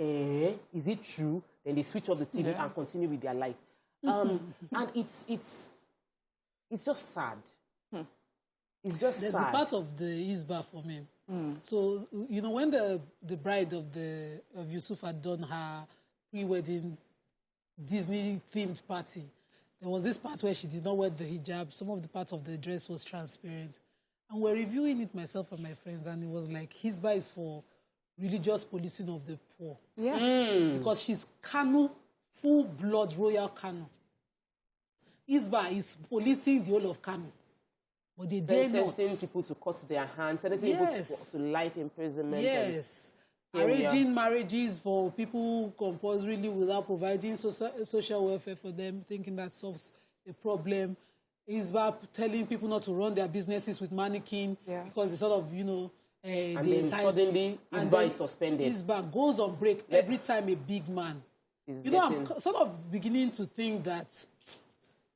Speaker 1: is it true? Then they switch off the TV and continue with their life. And it's just sad. It's just
Speaker 2: There's
Speaker 1: sad.
Speaker 2: a part of the Isba for me. So, you know, when the bride of Yusuf had done her pre-wedding Disney-themed party, there was this part where she did not wear the hijab. Some of the parts of the dress was transparent. And we're reviewing it, myself and my friends, and it was like, Hisba is for religious policing of the poor.
Speaker 3: Yes.
Speaker 2: Because she's Kanu, full-blood royal Kanu. Hisba is policing the whole of Kanu. But they dare not.
Speaker 1: Sentencing people to cut their hands, sentencing people to life imprisonment.
Speaker 2: Yes. Arranging marriages for people compulsorily without providing social welfare for them, thinking that solves a problem. Hisba telling people not to run their businesses with mannequin because it's sort of, you know,
Speaker 1: and then suddenly Hisba is suspended.
Speaker 2: Hisba goes on break every time a big man. I'm sort of beginning to think that,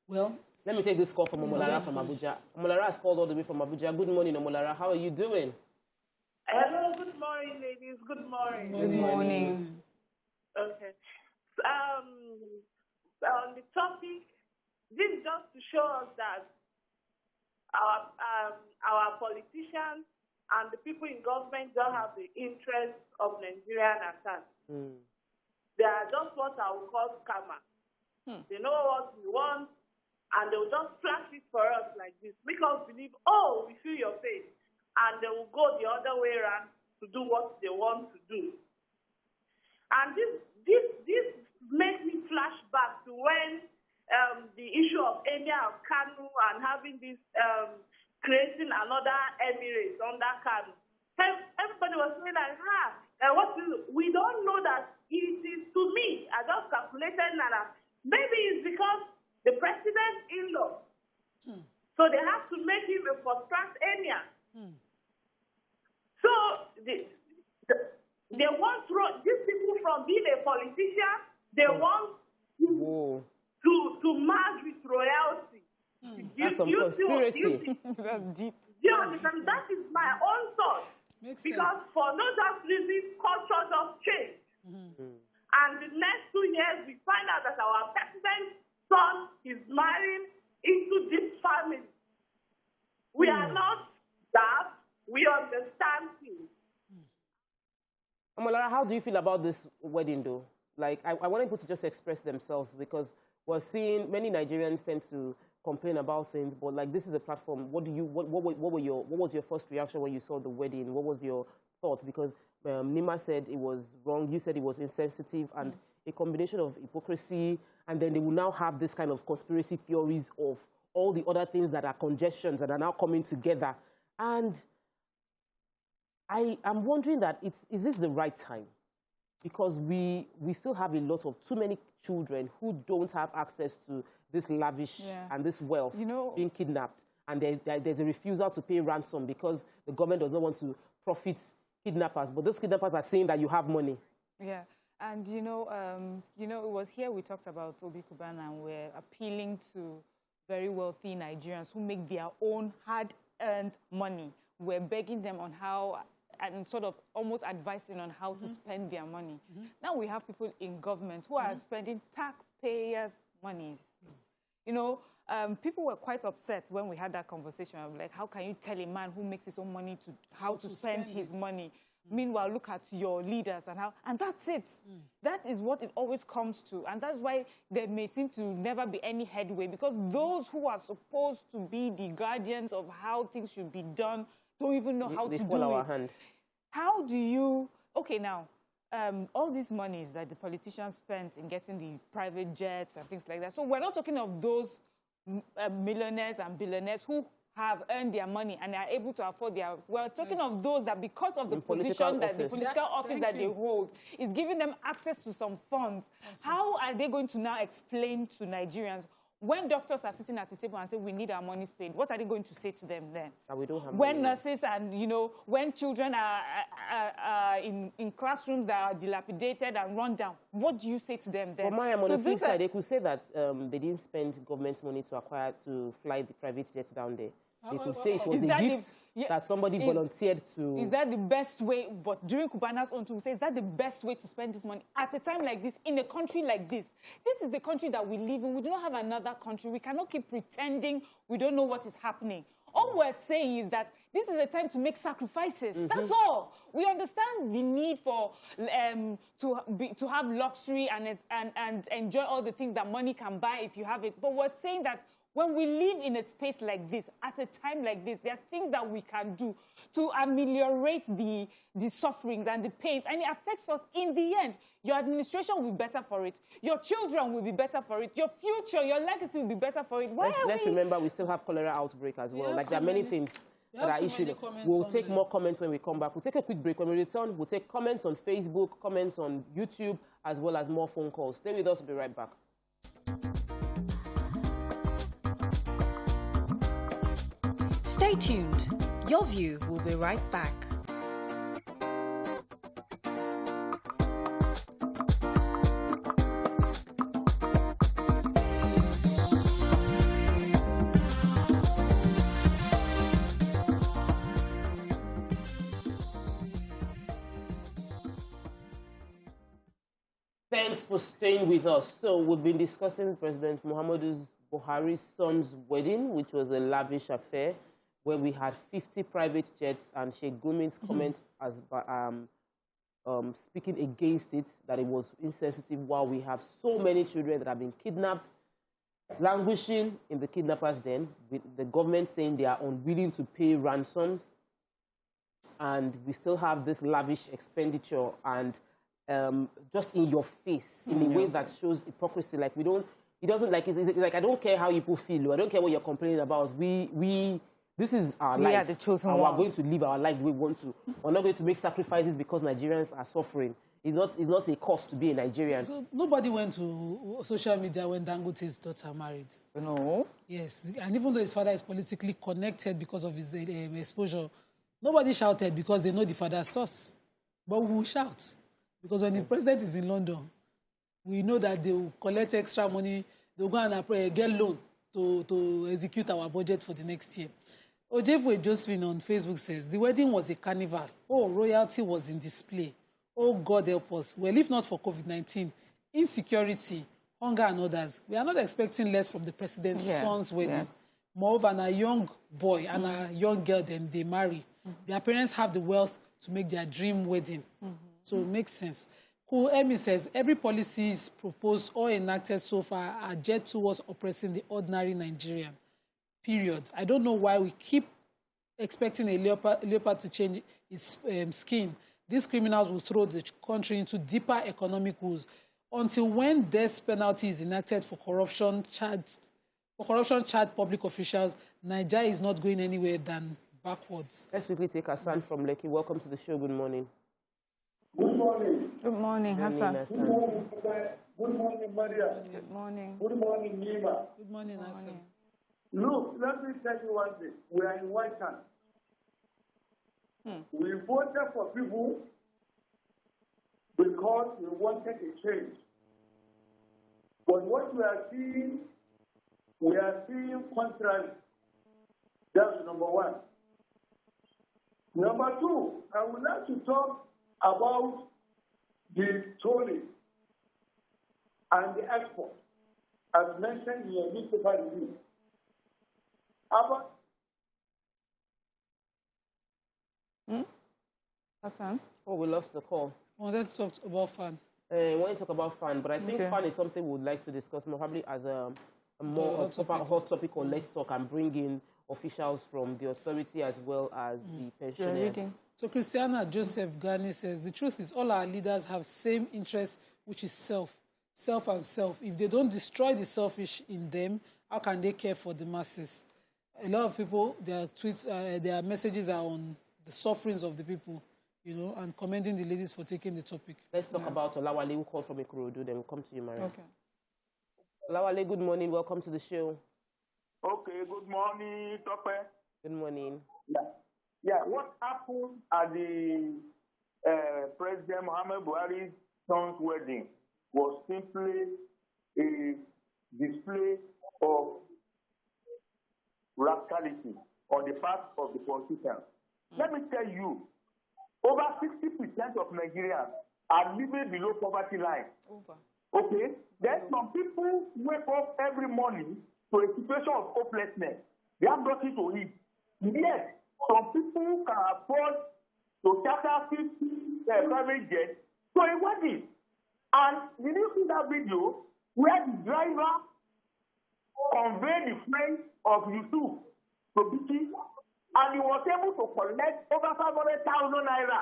Speaker 2: well...
Speaker 1: Let me take this call from Omolara from Abuja. Omolara has called all the way from Abuja. Good morning, Omolara. How are you doing?
Speaker 6: Hello, good morning, ladies. Good morning.
Speaker 3: Good morning.
Speaker 6: Okay. On the topic, this is just to show us that our politicians and the people in government don't have the interest of Nigerian attacks. They are just what I would call scammers. They know what we want, and they will just flash it for us like this. Make us believe, oh, we feel your face. And they will go the other way around to do what they want to do. And this makes me flash back to when the issue of Emir of Kanu and having this, creating another emirate under Kanu. Everybody was saying like, we don't know that it is, to me, I just calculated that maybe it's because the president-in-law. So they have to make him a first-class emir. So they want these people from being a politician, they want to merge with royalty.
Speaker 1: That's some conspiracy.
Speaker 6: That's deep. You understand? That is my own thought. Because for no just reason, culture just change. And the next 2 years, we find out that our president's son is marrying into this family. We are not daft. We understand things.
Speaker 1: Omolara, how do you feel about this wedding, though? Like, I want people to just express themselves, because we're seeing many Nigerians tend to complain about things, but like, this is a platform. What was your first reaction when you saw the wedding? What was your thought? Because Nima said it was wrong. You said it was insensitive, and a combination of hypocrisy, and then they will now have this kind of conspiracy theories of all the other things that are congestions that are now coming together. And I'm wondering that is this the right time? Because we still have a lot of too many children who don't have access to this lavish and this wealth, being kidnapped. And there's a refusal to pay ransom because the government does not want to profit kidnappers. But those kidnappers are saying that you have money.
Speaker 3: Yeah. And, it was here we talked about Obi Kubana, and we're appealing to very wealthy Nigerians who make their own hard-earned money. We're begging them on how, and sort of almost advising on how to spend their money. Now we have people in government who are spending taxpayers' monies. People were quite upset when we had that conversation of like, how can you tell a man who makes his own money how to spend his money? Meanwhile, look at your leaders and that's it. That is what it always comes to. And that's why there may seem to never be any headway, because those who are supposed to be the guardians of how things should be done don't even know how to do it. Hand. How do you, now, all these monies that the politicians spent in getting the private jets and things like that. So we're not talking of those millionaires and billionaires who have earned their money and are able to afford their... We're talking of those that because of the position that the political office that they hold is giving them access to some funds. How are they going to now explain to Nigerians when doctors are sitting at the table and say, we need our money paid? What are they going to say to them then?
Speaker 1: We don't have
Speaker 3: when nurses and, when children are in classrooms that are dilapidated and run down, what do you say to them then?
Speaker 1: But Mariam, on the flip side, they could say that they didn't spend government money to fly the private jets down there. They could say it was a gift that somebody volunteered to...
Speaker 3: Is that the best way? But during Kubana's own too, say, is that the best way to spend this money at a time like this, in a country like this? This is the country that we live in. We do not have another country. We cannot keep pretending we don't know what is happening. All we're saying is that this is a time to make sacrifices. That's all. We understand the need for to have luxury and enjoy all the things that money can buy if you have it. But we're saying that when we live in a space like this, at a time like this, there are things that we can do to ameliorate the sufferings and the pains, and it affects us in the end. Your administration will be better for it. Your children will be better for it. Your future, your legacy will be better for it.
Speaker 1: Let's remember we still have cholera outbreak as well. Like there are many things that are issued. We'll take more comments when we come back. We'll take a quick break. When we return, we'll take comments on Facebook, comments on YouTube, as well as more phone calls. Stay with us. We'll be right back.
Speaker 4: Stay tuned. Your View will be right back.
Speaker 1: Thanks for staying with us. So we've been discussing President Muhammadu Buhari's son's wedding, which was a lavish affair, where we had 50 private jets, and Sheik Gumi's comment as speaking against it, that it was insensitive, while we have so many children that have been kidnapped, languishing in the kidnappers' den, with the government saying they are unwilling to pay ransoms, and we still have this lavish expenditure and just in your face, in a way that shows hypocrisy. Like it doesn't like, it's like, I don't care how people feel, I don't care what you're complaining about. This is our life.
Speaker 3: We are the chosen ones.
Speaker 1: We're going to live our life we want to. We're not going to make sacrifices because Nigerians are suffering. It's not a cost to be a Nigerian.
Speaker 2: So nobody went to social media when Dangote's daughter married.
Speaker 3: No.
Speaker 2: Yes, and even though his father is politically connected because of his exposure, nobody shouted because they know the father's source. But we will shout because when the president is in London, we know that they will collect extra money. They will go and get loan to execute our budget for the next year. Ojefwe Josephine on Facebook says, the wedding was a carnival. Oh, royalty was in display. Oh, God help us. Well, if not for COVID-19, insecurity, hunger and others, we are not expecting less from the president's son's wedding. Yes. Moreover, and a young boy and a young girl, then they marry. Their parents have the wealth to make their dream wedding. So it makes sense. Cool Emi says, every policy is proposed or enacted so far are jet towards oppressing the ordinary Nigerian. Period. I don't know why we keep expecting a leopard to change its skin. These criminals will throw the country into deeper economic woes. Until when death penalty is enacted for corruption charged public officials, Nigeria is not going anywhere than backwards.
Speaker 1: Let's quickly take Hassan from Lowkey. Welcome to the show. Good morning.
Speaker 7: Good morning.
Speaker 3: Good morning, Hassan.
Speaker 7: Good morning, good morning, Maria.
Speaker 3: Good morning.
Speaker 7: Good morning, Nima.
Speaker 2: Good morning, Hassan.
Speaker 7: Look, let me tell you one thing. We are in white hand. We voted for people because we wanted a change. But what we are seeing contrary. That's number one. Number two, I would like to talk about the tolling and the export, as mentioned in your newspaper review.
Speaker 3: Hassan?
Speaker 1: Oh, we lost the call.
Speaker 2: Well, let's talk about fun.
Speaker 1: We want to talk about fun, but I think fun is something we would like to discuss more probably as a more hot topic or let's talk and bring in officials from the authority as well as the pensioners.
Speaker 2: So Christiana Joseph Gani says, the truth is all our leaders have same interest, which is self. Self and self. If they don't destroy the selfish in them, how can they care for the masses? A lot of people, their tweets, their messages are on the sufferings of the people, you know, and commending the ladies for taking the topic.
Speaker 1: Let's talk about Olawale, who called from Ikorodu, then we'll come to you, Maria.
Speaker 3: Okay.
Speaker 1: Olawale, good morning. Welcome to the show.
Speaker 7: Okay, good morning, Tope.
Speaker 1: Good morning.
Speaker 7: Yeah, what happened at the President Muhammad Buhari's son's wedding was simply a display of rascality on the part of the politicians. Let me tell you, over 60% of Nigerians are living below poverty line. Okay? Then some people wake up every morning to a situation of hopelessness. They have nothing to eat. Yes, some people can afford to charter 50 private jets to a wedding. And did you see that video where the driver conveyed the friend of Yusuf to Biki, and he was able to collect over 500,000 naira.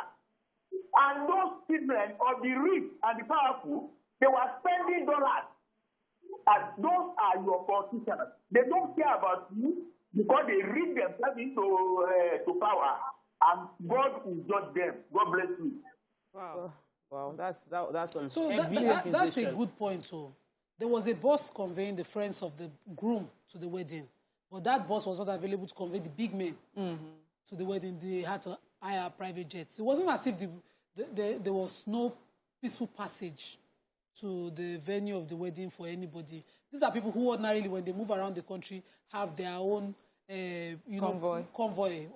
Speaker 7: And those children of the rich and the powerful, they were spending dollars. And those are your politicians. They don't care about you because they rig themselves into power, and God will judge them. God bless you.
Speaker 1: Wow. Wow, that's some
Speaker 2: So that's a good point, too. There was a bus conveying the friends of the groom to the wedding, but that bus was not available to convey the big men to the wedding. They had to hire private jets. It wasn't as if there was no peaceful passage to the venue of the wedding for anybody. These are people who ordinarily, when they move around the country, have their own convoy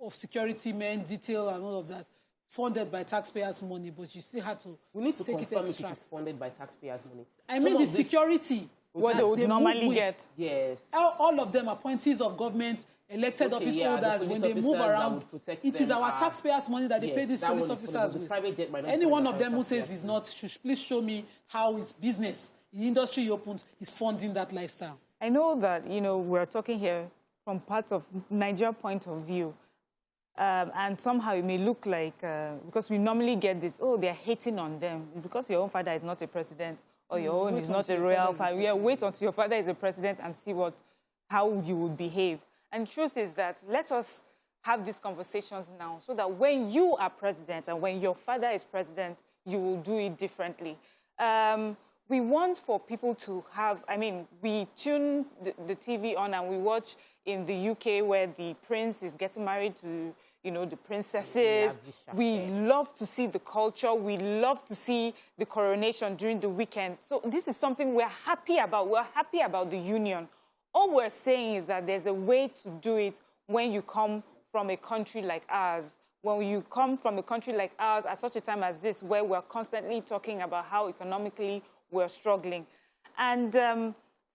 Speaker 2: of security men, detail, and all of that, funded by taxpayers' money, but you still had to
Speaker 1: We need to
Speaker 2: take
Speaker 1: confirm
Speaker 2: it extra.
Speaker 1: if it is funded by taxpayers' money.
Speaker 2: I mean the security.
Speaker 3: What they would normally get.
Speaker 1: Yes.
Speaker 2: All of them appointees of government, elected office holders, when they move around, it is our taxpayers' money that they pay these police officers with. Any one of them who says it's not, should please show me how its business, the industry he opened, is funding that lifestyle.
Speaker 3: I know that, you know, we're talking here from part of Nigeria point of view. And somehow it may look like, because we normally get this, oh, they're hating on them. Because your own father is not a president, or your own is not a royal family. Yeah, wait until your father is a president and see how you would behave. And the truth is that let us have these conversations now so that when you are president and when your father is president, you will do it differently. We want for people to have, I mean, we tune the TV on and we watch in the UK where the prince is getting married to, you know, the princesses. We love to see the culture. We love to see the coronation during the weekend. So this is something we're happy about. We're happy about the union. All we're saying is that there's a way to do it when you come from a country like ours. When you come from a country like ours at such a time as this, where we're constantly talking about how economically we're struggling. And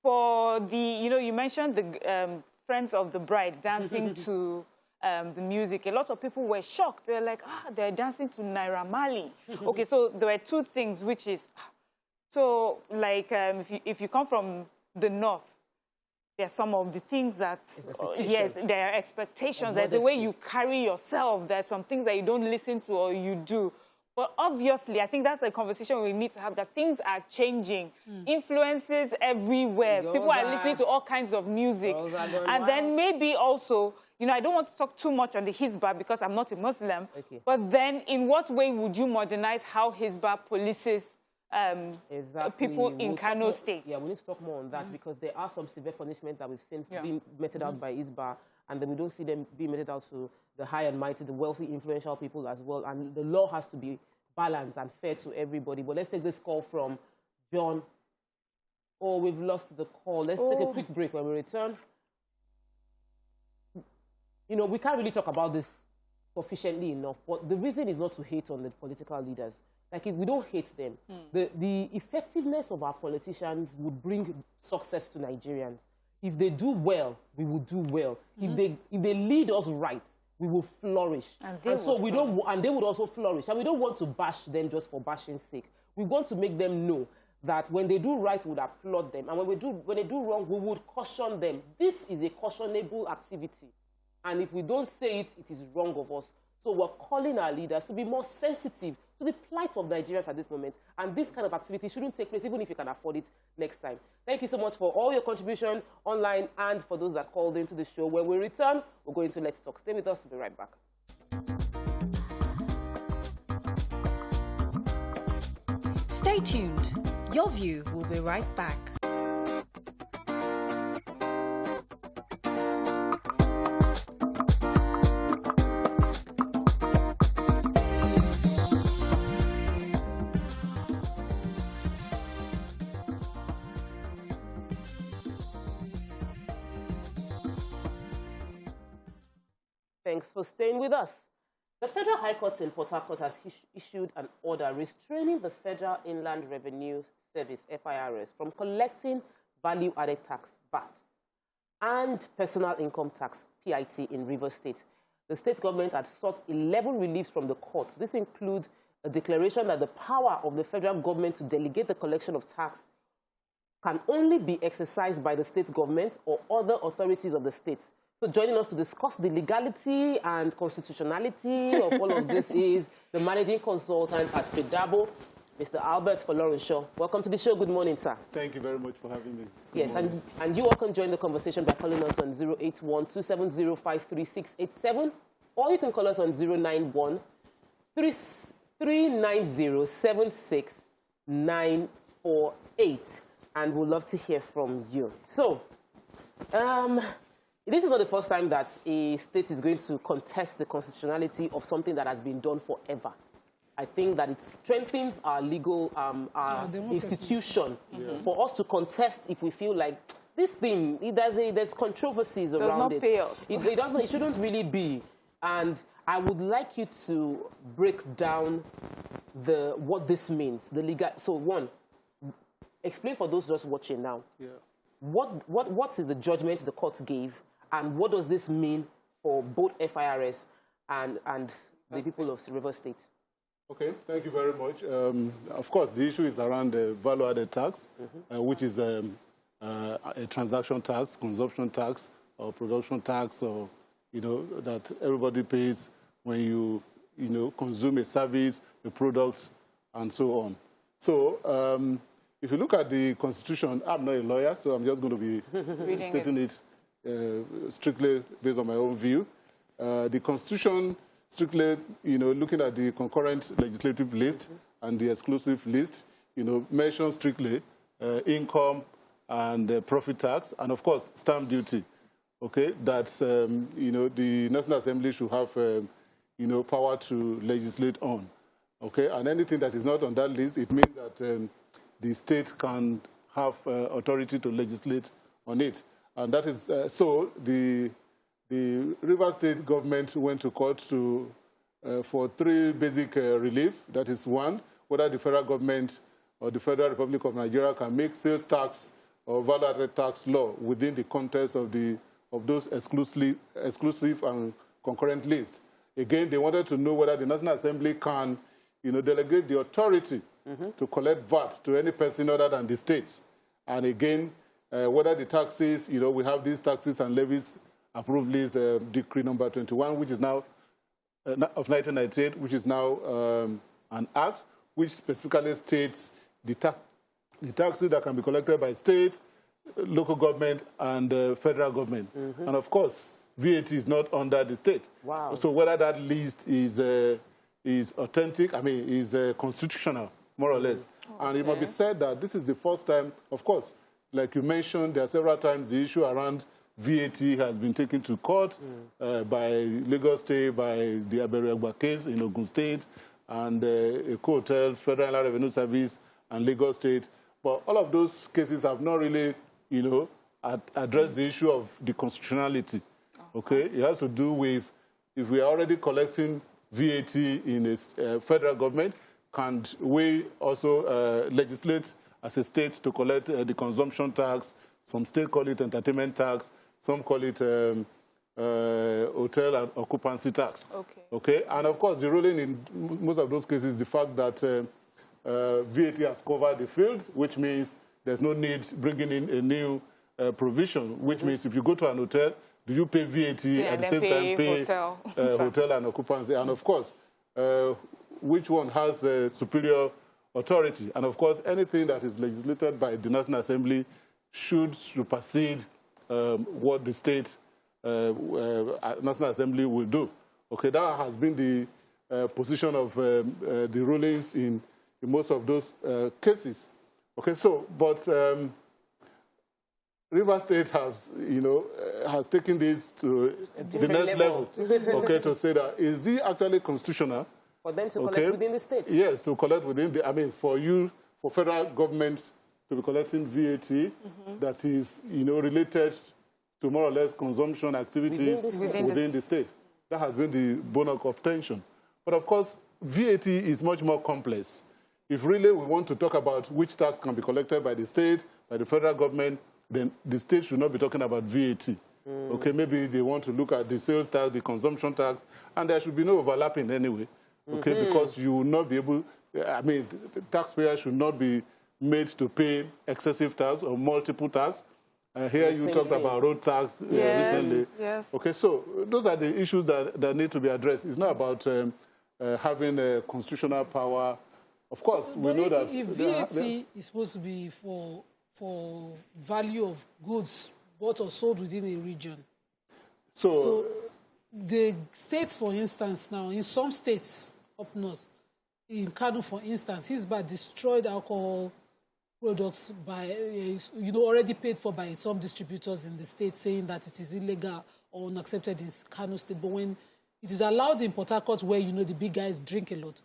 Speaker 3: for the, you know, you mentioned the friends of the bride dancing to the music. A lot of people were shocked. They're like, they're dancing to Naira Marley. Okay, so there were two things, which is, so like if you come from the north, there are some of the things that, yes, there are expectations. There's the way you carry yourself. There's some things that you don't listen to or you do. But obviously, I think that's a conversation we need to have, that things are changing. Influences everywhere. People are listening to all kinds of music. And then maybe also, you know, I don't want to talk too much on the Hizbah because I'm not a Muslim. Okay. But then in what way would you modernize how Hizbah polices people in Kano State?
Speaker 1: Yeah, we need to talk more on that because there are some severe punishments that we've seen being meted out by Hizbah, and then we don't see them being meted out to the high and mighty, the wealthy, influential people as well. And the law has to be balanced and fair to everybody. But let's take this call from John. Oh, we've lost the call. Let's take a quick break. When we return, you know, we can't really talk about this sufficiently enough, but the reason is not to hate on the political leaders. Like, if we don't hate them, the effectiveness of our politicians would bring success to Nigerians. If they do well, we will do well. If they lead us right, we will flourish. And they would also flourish. And we don't want to bash them just for bashing's sake. We want to make them know that when they do right, we would applaud them. And when they do wrong, we would caution them. This is a cautionable activity. And if we don't say it, it is wrong of us. So we're calling our leaders to be more sensitive to the plight of Nigerians at this moment. And this kind of activity shouldn't take place, even if you can afford it next time. Thank you so much for all your contribution online and for those that called into the show. When we return, we're going to Let's Talk. Stay with us. We'll be right back.
Speaker 4: Stay tuned. Your View will be right back.
Speaker 1: Thanks for staying with us. The Federal High Court in Port Harcourt has issued an order restraining the Federal Inland Revenue Service, FIRS, from collecting value-added tax, VAT, and personal income tax, PIT, in Rivers State. The state government had sought 11 reliefs from the court. This includes a declaration that the power of the federal government to delegate the collection of tax can only be exercised by the state government or other authorities of the state. So joining us to discuss the legality and constitutionality of all of this is the managing consultant at FEDABO, Mr. Albert Folorunsho. Welcome to the show. Good morning, sir.
Speaker 8: Thank you very much for having me.
Speaker 1: Yes, and you all can join the conversation by calling us on 081-270-53687, or you can call us on 091-390-76948, and we'd love to hear from you. So, this is not the first time that a state is going to contest the constitutionality of something that has been done forever. I think that it strengthens our legal institution for us to contest if we feel like this thing, there's controversies around it. It shouldn't really be. And I would like you to break down what this means. So one, explain for those just watching now. Yeah. What is the judgment the court gave? And what does this mean for both FIRS and the people of Rivers State?
Speaker 8: Okay, thank you very much. Of course, the issue is around the value-added tax, which is a transaction tax, consumption tax, or production tax, or that everybody pays when you consume a service, a product, and so on. So, if you look at the Constitution, I'm not a lawyer, so I'm just going to be stating it strictly based on my own view. The Constitution, strictly, looking at the concurrent legislative list and the exclusive list, mentions strictly income and profit tax, and of course, stamp duty. Okay, that the National Assembly should have power to legislate on. Okay, and anything that is not on that list, it means that the state can have authority to legislate on it. And that is so the Rivers State government went to court for three basic relief. That is one, whether the federal government or the Federal Republic of Nigeria can make sales tax or value-added tax law within the context of those exclusive and concurrent lists. Again, they wanted to know whether the National Assembly can delegate the authority to collect VAT to any person other than the state. And again, whether the taxes, we have these taxes and levies approved list, decree number 21, which is now of 1998, which is now an act which specifically states the taxes that can be collected by state, local government, and federal government. And of course, VAT is not under the state. Wow. So whether that list is authentic, is constitutional, more or less. Okay. And it must be said that this is the first time, of course, like you mentioned, there are several times the issue around VAT has been taken to court by Lagos State, by the Aberiagba case in Ogun State, and Eko Hotel, Federal Inland Revenue Service, and Lagos State. But all of those cases have not really, you know, addressed the issue of the constitutionality. Okay, it has to do with if we are already collecting VAT in a federal government, can we also legislate as a state to collect the consumption tax? Some states call it entertainment tax. Some call it hotel and occupancy tax. Okay. Okay. And of course, the ruling in most of those cases is the fact that VAT has covered the field, which means there's no need bringing in a new provision, which means if you go to an hotel, do you pay VAT at the same time pay hotel and occupancy? And of course, which one has superior authority? And of course, anything that is legislated by the National Assembly should supersede what the state National Assembly will do. Okay, that has been the position of the rulings in most of those cases. Okay, so, but Rivers State has, you know, has taken this to the next level. Okay, to say that is it actually constitutional
Speaker 1: for them to collect within the states?
Speaker 8: Yes, to collect within the. I mean, for federal government to be collecting VAT that is, you know, related to more or less consumption activities within the state. That has been the bone of contention. But of course, VAT is much more complex. If really we want to talk about which tax can be collected by the state, by the federal government, then the state should not be talking about VAT. Okay, maybe they want to look at the sales tax, the consumption tax, and there should be no overlapping anyway. Okay, because you will not be able, I mean, the taxpayer should not be made to pay excessive tax or multiple tax. Here you talked about road tax recently. Yes. Okay, so those are the issues that need to be addressed. It's not about having a constitutional power. Of course, we know that...
Speaker 2: If VAT is supposed to be for value of goods bought or sold within a region. So the states, for instance, now, in some states up north, in Kano, for instance, Hisba destroyed alcohol products by, you know, already paid for by some distributors in the state, saying that it is illegal or unaccepted in Kano State. But when it is allowed in Port Harcourt, where, you know, the big guys drink a lot,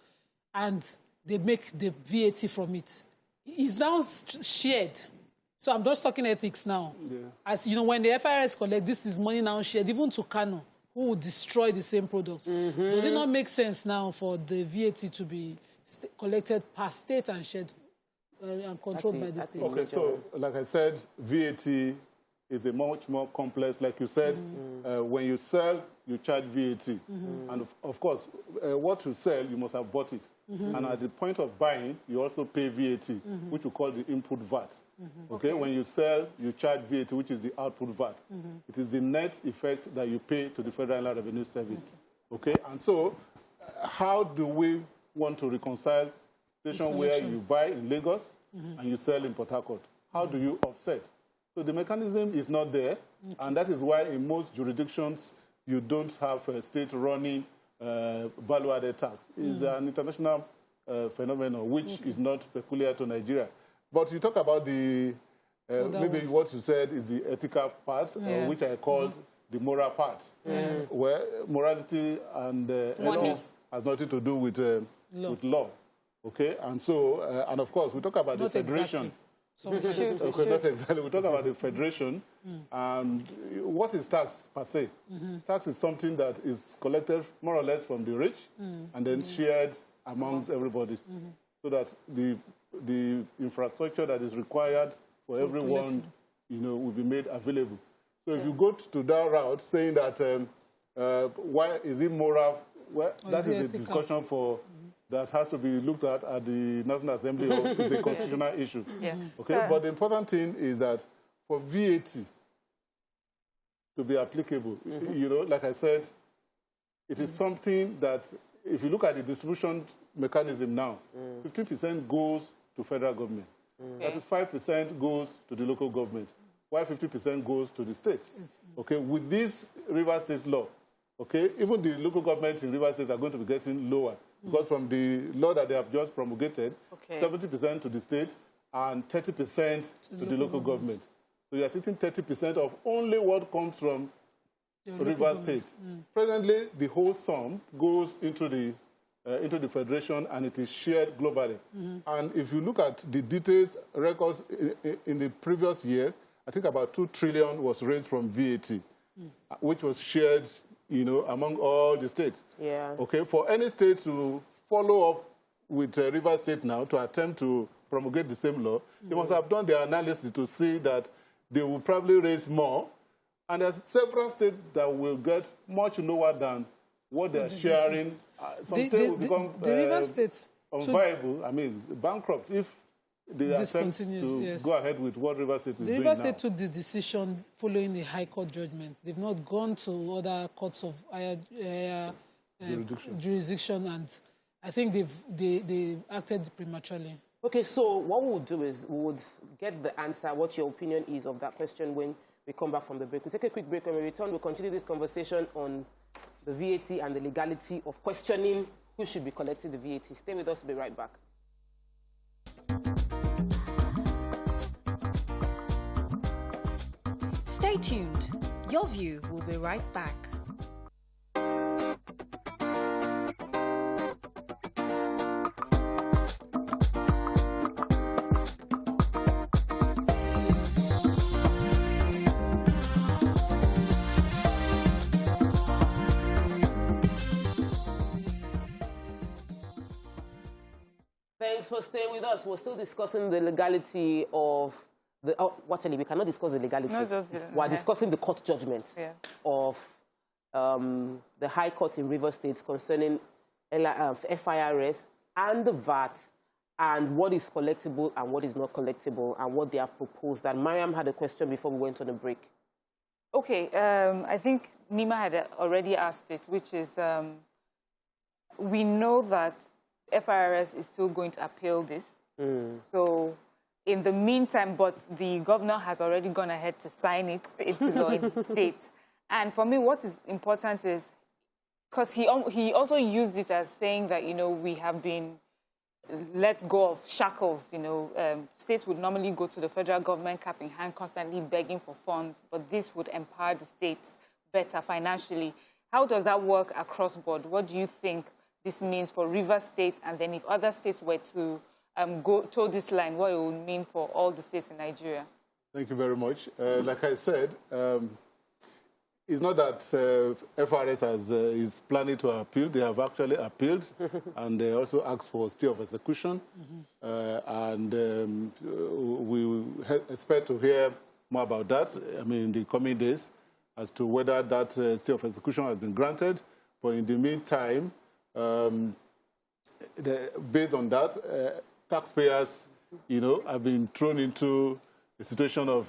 Speaker 2: and they make the VAT from it, it's now shared. So I'm just talking ethics now. Yeah. As you know, when the FIRS collect, this is money now shared, even to Kano, who would destroy the same products. Does it not make sense now for the VAT to be collected per state and shared and controlled by the state?
Speaker 8: Okay, so like I said, VAT is a much more complex. Like you said, when you sell, you charge VAT. And of course, what you sell, you must have bought it. And at the point of buying, you also pay VAT, which we call the input VAT. Okay, when you sell, you charge VAT, which is the output VAT. It is the net effect that you pay to the Federal Inland Revenue Service. Okay, and so how do we want to reconcile a situation where you buy in Lagos and you sell in Port Harcourt? How do you offset? So the mechanism is not there, and that is why in most jurisdictions you don't have a state running value-added tax. It's an international phenomenon which is not peculiar to Nigeria. But you talk about the, maybe what you said is the ethical part, which I called the moral part, where morality and ethics has nothing to do with law. Okay, and so, and of course, we talk about the federation.
Speaker 2: Exactly.
Speaker 8: Okay, not exactly. We talk about the federation, and what is tax per se? Tax is something that is collected more or less from the rich and then shared amongst everybody, so that the infrastructure that is required for everyone, you know, will be made available. So if you go to that route, saying that why is it moral? Well, that is a discussion for. That has to be looked at the National Assembly, or it's a constitutional issue. Okay, but the important thing is that for VAT to be applicable, you know, like I said, it is something that, if you look at the distribution mechanism now, 15% goes to federal government, 35% goes to the local government, while 50% goes to the state. Okay, with this Rivers State law, okay, even the local governments in Rivers State are going to be getting lower. Because from the law that they have just promulgated, 70% to the state and 30% to the local government. So you are taking 30% of only what comes from Rivers State. Presently, the whole sum goes into the into the federation, and it is shared globally. And if you look at the details, records in the previous year, I think about 2 trillion was raised from VAT, which was shared, you know, among all the states.
Speaker 1: Yeah.
Speaker 8: Okay, for any state to follow up with River State now to attempt to promulgate the same law, they must have done their analysis to see that they will probably raise more. And there's several states that will get much lower than what they're sharing. Some states will become
Speaker 2: the River State
Speaker 8: unviable. I mean, bankrupt if they attempt to go ahead with what River State is doing now.
Speaker 2: The River State took the decision following the High Court judgment. They've not gone to other courts of higher jurisdiction, and I think they acted prematurely.
Speaker 1: Okay, so what we would do is we would get the answer, what your opinion is of that question when we come back from the break. We'll take a quick break. When we return, we'll continue this conversation on the VAT and the legality of questioning who should be collecting the VAT. Stay with us. We'll be right back.
Speaker 4: Stay tuned. Your View will be right back.
Speaker 1: Thanks for staying with us. We're still discussing the legality of the... Oh, actually, we cannot discuss the legality. We're discussing the court judgment of the High Court in River State concerning FIRS and the VAT and what is collectible and what is not collectible and what they have proposed. And Mariam had a question before we went on a break.
Speaker 3: Okay, I think Nima had already asked it, which is we know that FIRS is still going to appeal this. So in the meantime, but the governor has already gone ahead to sign it into law in the state. And for me, what is important is, because he also used it as saying that, you know, we have been let go of shackles. You know, states would normally go to the federal government cap in hand, constantly begging for funds, but this would empower the states better financially. How does that work across board? What do you think this means for River State, and then if other states were to go toe this line, what it would mean for all the states in Nigeria?
Speaker 8: Thank you very much. Like I said, it's not that FRS is planning to appeal. They have actually appealed, and they also asked for stay of execution. And we expect to hear more about that, I mean, in the coming days, as to whether that stay of execution has been granted. But in the meantime, based on that, taxpayers, you know, have been thrown into a situation of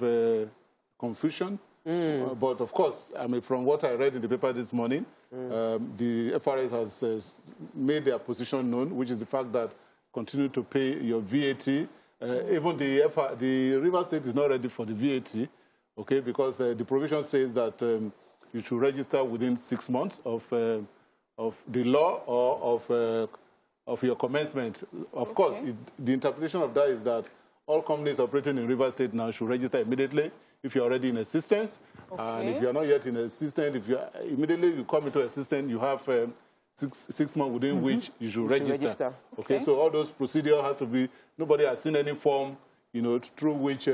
Speaker 8: confusion. But of course, I mean, from what I read in the paper this morning, the FRS has made their position known, which is the fact that continue to pay your VAT. Even the River State is not ready for the VAT, okay, because the provision says that you should register within 6 months of the law or of your commencement. Of course, the interpretation of that is that all companies operating in River State now should register immediately if you're already in existence. And if you're not yet in existence, if you immediately you come into existence, you have 6 months within which you should register. Okay, so all those procedures have to be, nobody has seen any form, you know, through which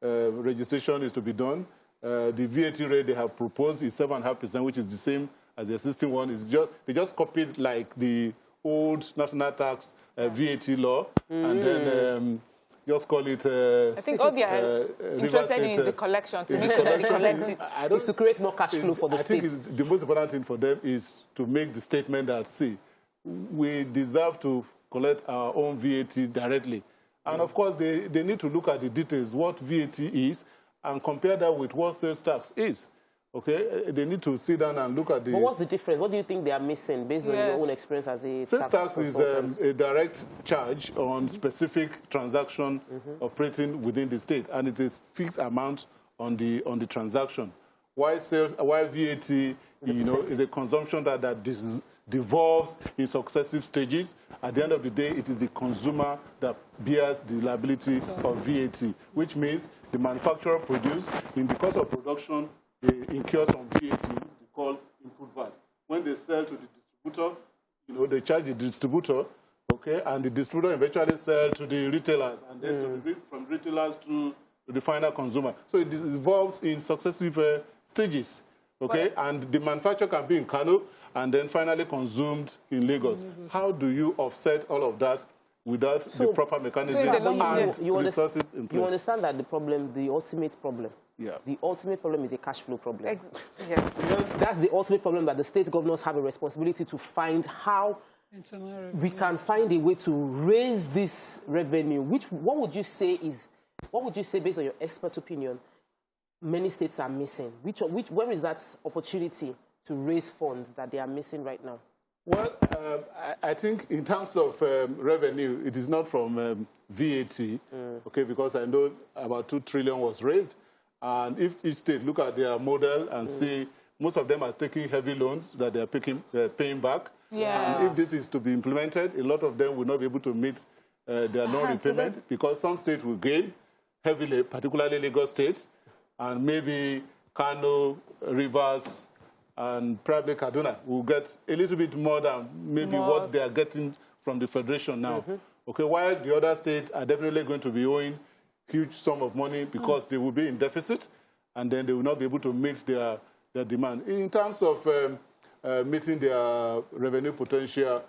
Speaker 8: registration is to be done. The VAT rate they have proposed is 7.5%, which is the same as the existing one. It's just, they just copied like the old national tax VAT law, and then just call it...
Speaker 3: I think all they are interested in is the collection, to make sure that they collect it.
Speaker 1: It's to create more cash flow for the state.
Speaker 8: I think the most important thing for them is to make the statement that, see, we deserve to collect our own VAT directly. And of course, they need to look at the details, what VAT is, and compare that with what sales tax is. Okay, they need to sit down and look at the...
Speaker 1: But what's the difference? What do you think they are missing based on your own experience as a
Speaker 8: sales tax is a direct charge on specific transaction operating within the state, and it is fixed amount on the transaction. While VAT, you know, is a consumption that devolves in successive stages. At the end of the day, it is the consumer that bears the liability of VAT, which means the manufacturer produces, in the course of production, they incur some VAT, they call input VAT. When they sell to the distributor, you know, they charge the distributor, okay, and the distributor eventually sell to the retailers, and then from retailers to the final consumer. So it evolves in successive stages, okay, and the manufacturer can be in Kano and then finally consumed in Lagos. How do you offset all of that without the proper mechanism and resources in place?
Speaker 1: You understand that the problem, the ultimate problem, the ultimate problem is a cash flow problem. That's the ultimate problem, that the state governors have a responsibility to find how we can find a way to raise this revenue. What would you say based on your expert opinion, many states are missing? Where is that opportunity to raise funds that they are missing right now?
Speaker 8: Well, I think in terms of revenue, it is not from VAT, okay, because I know about 2 trillion was raised. And if each state look at their model and see, most of them are taking heavy loans that they are paying back. And if this is to be implemented, a lot of them will not be able to meet their loan repayment, because some states will gain heavily, particularly Lagos State, and maybe Kano, Rivers, and probably Kaduna will get a little bit more than maybe what they are getting from the Federation now. Okay, while the other states are definitely going to be owing huge sum of money because they will be in deficit, and then they will not be able to meet their demand. In terms of meeting their revenue potential,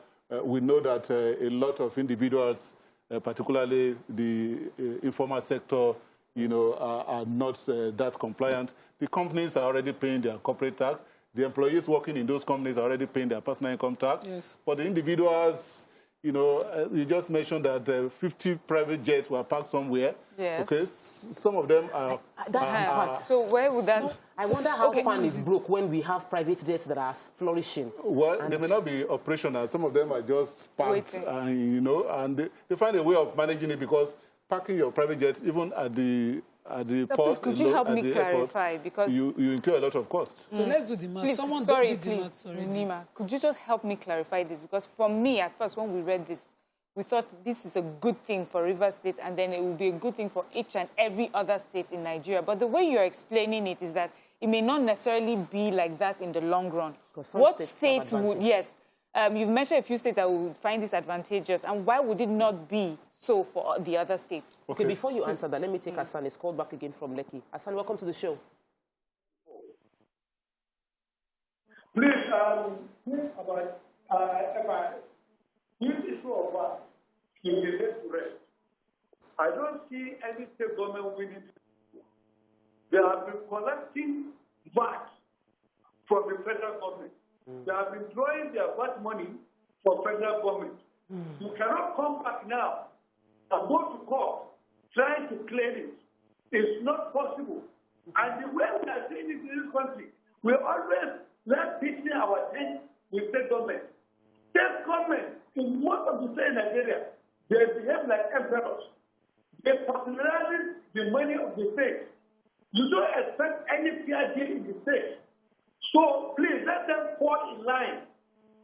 Speaker 8: we know that a lot of individuals, particularly the informal sector, you know, are not that compliant. The companies are already paying their corporate tax. The employees working in those companies are already paying their personal income tax. For the individuals, you know, you just mentioned that 50 private jets were parked somewhere. Okay, some of them are...
Speaker 3: So where would that...
Speaker 1: So I wonder how fun is broke when we have private jets that are flourishing.
Speaker 8: Well, they may not be operational. Some of them are just parked, you know, and they find a way of managing it, because parking your private jets, even at the port,
Speaker 3: could you help me clarify?
Speaker 8: Airport,
Speaker 3: because
Speaker 8: you incur a lot of costs.
Speaker 2: So let's do the math.
Speaker 3: Please,
Speaker 2: Someone
Speaker 3: sorry,
Speaker 2: did the math already.
Speaker 3: Nima, could you just help me clarify this? Because for me, at first, when we read this, we thought this is a good thing for Rivers State, and then it will be a good thing for each and every other state in Nigeria. But the way you're explaining it is that it may not necessarily be like that in the long run. What states would, you've mentioned a few states that would find this advantageous, and why would it not be so for the other states?
Speaker 1: Okay, before you answer that, let me take Hassan. It's called back again from Lowkey. Hassan, welcome to the show.
Speaker 9: Please, about this issue of in the left to rest. I don't see any state government winning. They have been collecting VAT from the federal government. They have been drawing their VAT money for federal government. You cannot come back now and go to court trying to claim it. It's not possible. And the way we are saying it in this country, we always let pitching our tent with state government. State government, in most of the states in Nigeria, they behave like emperors. They patronise the money of the state. You don't expect any fair deal in the state. So please let them fall in line.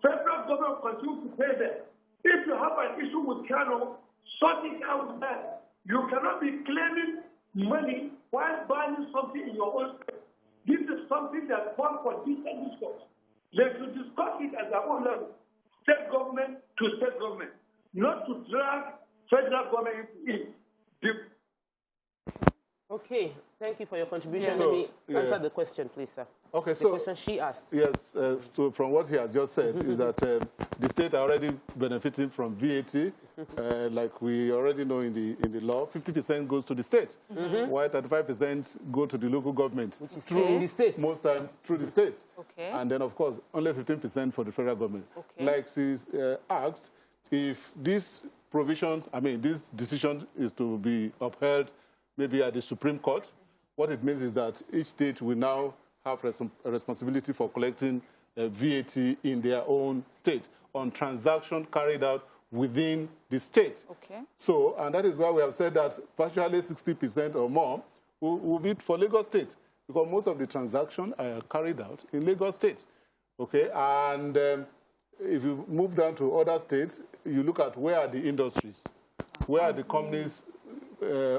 Speaker 9: Federal government continue to pay them. If you have an issue with Kano, sort it out with that. You cannot be claiming money while buying something in your own state. This is something that calls for decent discourse. They should discuss it at their own level, state government to state government, not to drag federal government into it.
Speaker 1: Okay, thank you for your contribution. Let me answer the question, please, sir.
Speaker 8: Okay,
Speaker 1: the question she asked.
Speaker 8: Yes, so from what he has just said is that the state are already benefiting from VAT. Like we already know in the law, 50% goes to the state, while 35% go to the local government.
Speaker 1: Which is through the state.
Speaker 8: Most time through the state. And then, of course, only 15% for the federal government. Like she's asked, if this provision, this decision is to be upheld maybe at the Supreme Court, what it means is that each state will now have a responsibility for collecting VAT in their own state on transactions carried out within the state. So, and that is why we have said that virtually 60% or more will be for Lagos State, because most of the transactions are carried out in Lagos State. Okay, and if you move down to other states, you look at where are the industries, where are the companies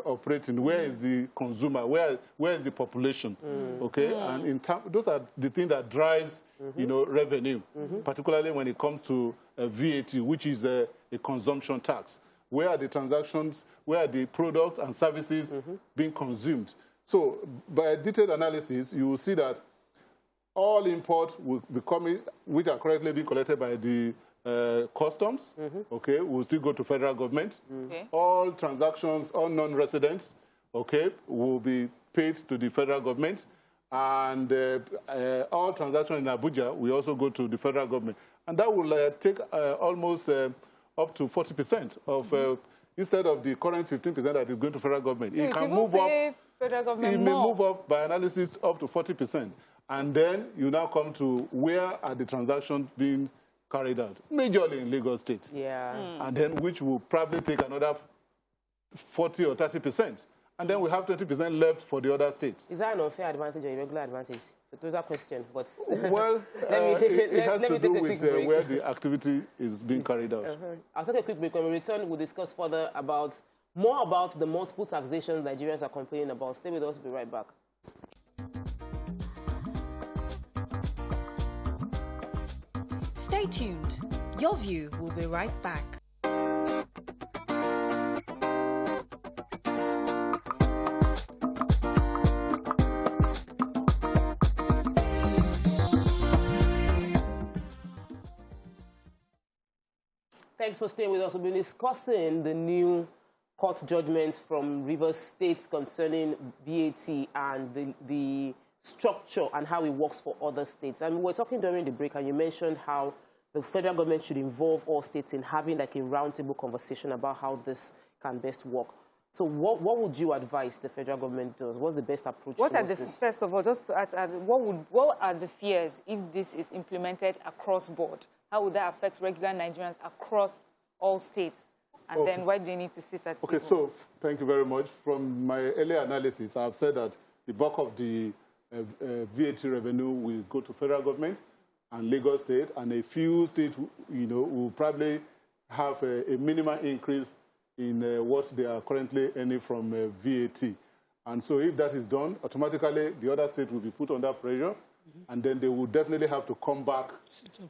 Speaker 8: operating? Where is the consumer? Where is the population? Okay, and those are the things that drives revenue, particularly when it comes to VAT, which is a consumption tax. Where are the transactions? Where are the products and services being consumed? So, by detailed analysis, you will see that all imports will be coming, which are currently being collected by the customs, okay, will still go to federal government. Okay. All transactions, all non-residents, okay, will be paid to the federal government. And all transactions in Abuja will also go to the federal government. And that will take almost up to 40% of, instead of the current 15% that is going to federal government.
Speaker 3: So
Speaker 8: it can move up.
Speaker 3: Federal government
Speaker 8: it may move up by analysis up to 40%. And then you now come to where are the transactions being carried out, majorly in Lagos State. Yeah. And then which will probably take another 40 or 30%. And then we have 20% left for the other states.
Speaker 1: Is that an unfair advantage or a regular advantage? Those are questions, but...
Speaker 8: Well, it has to do with where the activity is being carried out.
Speaker 1: I'll take a quick break. When we return, we'll discuss further more about the multiple taxations Nigerians are complaining about. Stay with us, we'll be right back.
Speaker 4: Stay tuned. Your View will be right back.
Speaker 1: Thanks for staying with us. We've been discussing the new court judgments from Rivers State concerning VAT and the structure and how it works for other states. And we were talking during the break, and you mentioned how the federal government should involve all states in having like a roundtable conversation about how this can best work. So what would you advise the federal government does? What's the best approach
Speaker 3: What are
Speaker 1: this?
Speaker 3: First of all, just to add, what are the fears if this is implemented across board? How would that affect regular Nigerians across all states? And then why do they need to sit at
Speaker 8: Okay, so thank you very much. From my earlier analysis, I've said that the bulk of the VAT revenue will go to federal government and Lagos State, and a few states, will probably have a minimal increase in what they are currently earning from VAT. And so if that is done, automatically the other states will be put under pressure, and then they will definitely have to come back,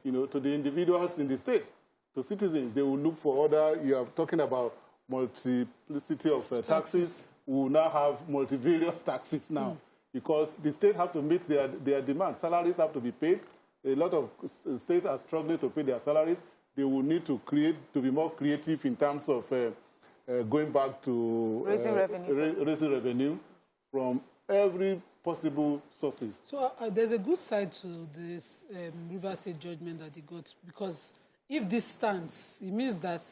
Speaker 8: to the individuals in the state, to citizens. They will look for other, you are talking about multiplicity of taxes. We will now have multivarious taxes now, because the states have to meet their demands. Salaries have to be paid. A lot of states are struggling to pay their salaries. They will need to be more creative in terms of going back to raising revenue from every possible sources.
Speaker 2: So there's a good side to this River State judgment that they got, because if this stands, it means that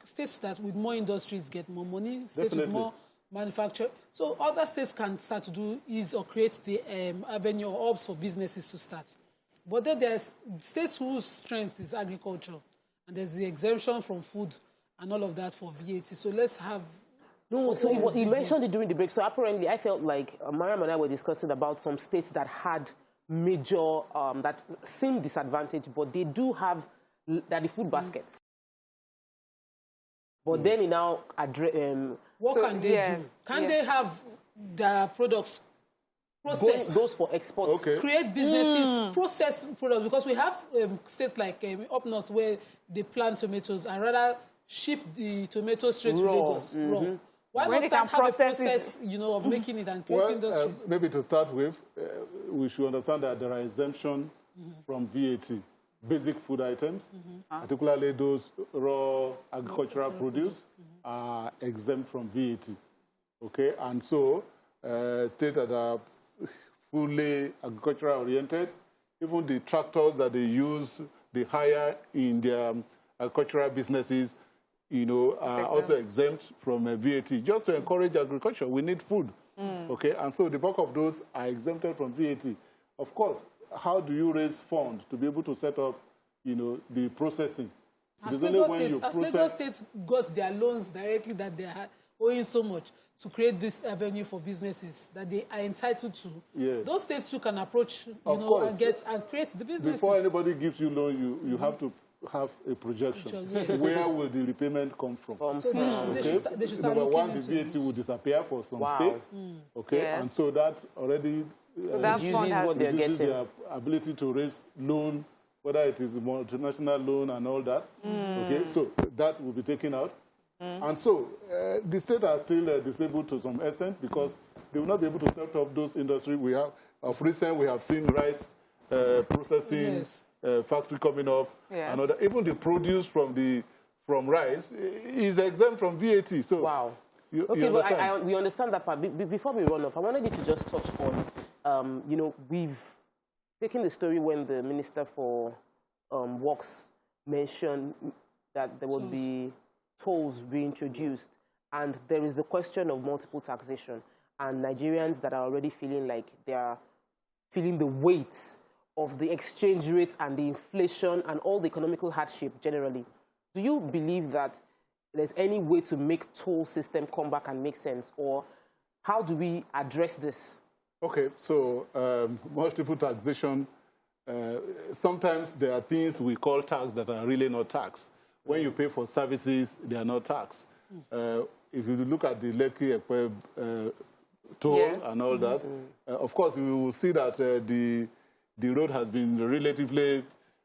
Speaker 2: states that with more industries get more money, states with more manufacture. So other states can start to do or create the avenue or hubs for businesses to start. But then there's states whose strength is agriculture, and there's the exemption from food and all of that for VAT. So let's have...
Speaker 1: No, so you mentioned it during the break. So apparently I felt like Mariam and I were discussing about some states that had major, that seemed disadvantaged, but they do have the food baskets. But then now
Speaker 2: what can they do? Can they have their products processed?
Speaker 1: Those for export.
Speaker 2: Create businesses, process products, because we have states like up north where they plant tomatoes and rather ship the tomatoes straight to Lagos. Raw. Why not start have a process, of making it and creating industries?
Speaker 8: Maybe to start with, we should understand that there are exemptions from VAT. Basic food items, particularly those raw agricultural produce, are exempt from VAT. Okay, and so states that are fully agricultural oriented, even the tractors that they use, they hire in their agricultural businesses, are also exempt from VAT. Just to encourage agriculture, we need food. Okay, and so the bulk of those are exempted from VAT. Of course, how do you raise funds to be able to set up, the processing?
Speaker 2: As Lagos States got their loans directly that they are owing so much to create this avenue for businesses that they are entitled to, those states too can approach, and create the businesses.
Speaker 8: Before anybody gives you loan, you have to have a projection.
Speaker 2: Yes.
Speaker 8: Where will the repayment come from?
Speaker 2: So they should start
Speaker 8: Number
Speaker 2: looking
Speaker 8: one, the
Speaker 2: into
Speaker 8: VAT
Speaker 2: this.
Speaker 8: will disappear for some states. Okay,
Speaker 3: Yes.
Speaker 8: and so that already
Speaker 3: That's what they're
Speaker 8: reduces
Speaker 3: getting.
Speaker 8: their ability to raise loan, whether it is the multinational loan and all that. Okay, so that will be taken out. And so the state are still disabled to some extent because they will not be able to set up those industries. We have, of recent, we have seen rice processing factory coming up.
Speaker 3: Yeah.
Speaker 8: And other, even the produce from rice is exempt from VAT. So
Speaker 1: Wow.
Speaker 8: You
Speaker 1: Okay, but
Speaker 8: understand?
Speaker 1: we understand that part. Before we run off, I wanted you to just touch on, you know, we've taken the story when the Minister for Works mentioned that there would be tolls reintroduced, and there is the question of multiple taxation, and Nigerians that are already feeling like they are feeling the weight of the exchange rate and the inflation and all the economical hardship generally. Do you believe that there's any way to make toll system come back and make sense, or how do we address this?
Speaker 8: Okay, so multiple taxation, sometimes there are things we call tax that are really not tax. When you pay for services, they are not tax. If you look at the Lowkey toll and all that, of course, you will see that the road has been relatively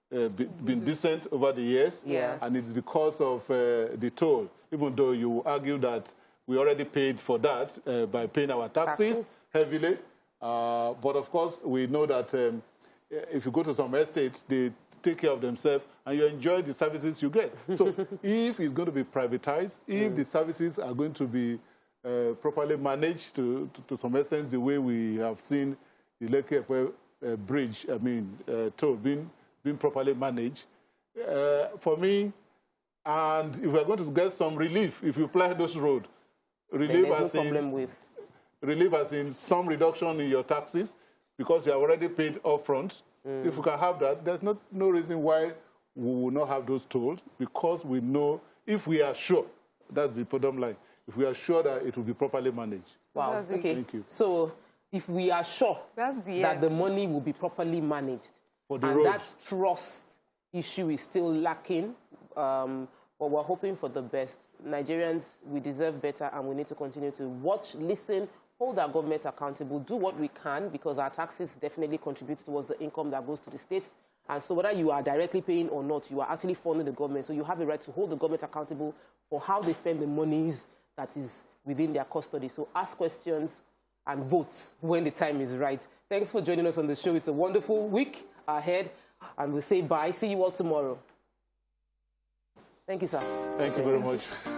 Speaker 8: been decent over the years, and it's because of the toll, even though you argue that we already paid for that by paying our taxes heavily. But of course, we know that if you go to some estates, they take care of themselves and you enjoy the services you get. So if it's going to be privatized, if the services are going to be properly managed to some extent the way we have seen the Lowkey bridge, toll being properly managed, for me, and if we're going to get some relief, if you plan those roads, relief as in some reduction in your taxes because you have already paid upfront. If we can have that, there's no reason why we will not have those tolls, because we know, if we are sure, that's the bottom line, if we are sure that it will be properly managed.
Speaker 1: Wow, okay.
Speaker 8: Thank you.
Speaker 1: So if we are sure that the money will be properly managed,
Speaker 8: for the
Speaker 1: and
Speaker 8: roads,
Speaker 1: that trust issue is still lacking, but we're hoping for the best. Nigerians, we deserve better, and we need to continue to watch, listen, hold our government accountable, do what we can, because our taxes definitely contribute towards the income that goes to the states. And so whether you are directly paying or not, you are actually funding the government. So you have a right to hold the government accountable for how they spend the monies that is within their custody. So ask questions and vote when the time is right. Thanks for joining us on the show. It's a wonderful week ahead, and we'll say bye. See you all tomorrow. Thank you, sir.
Speaker 8: Thank you very much.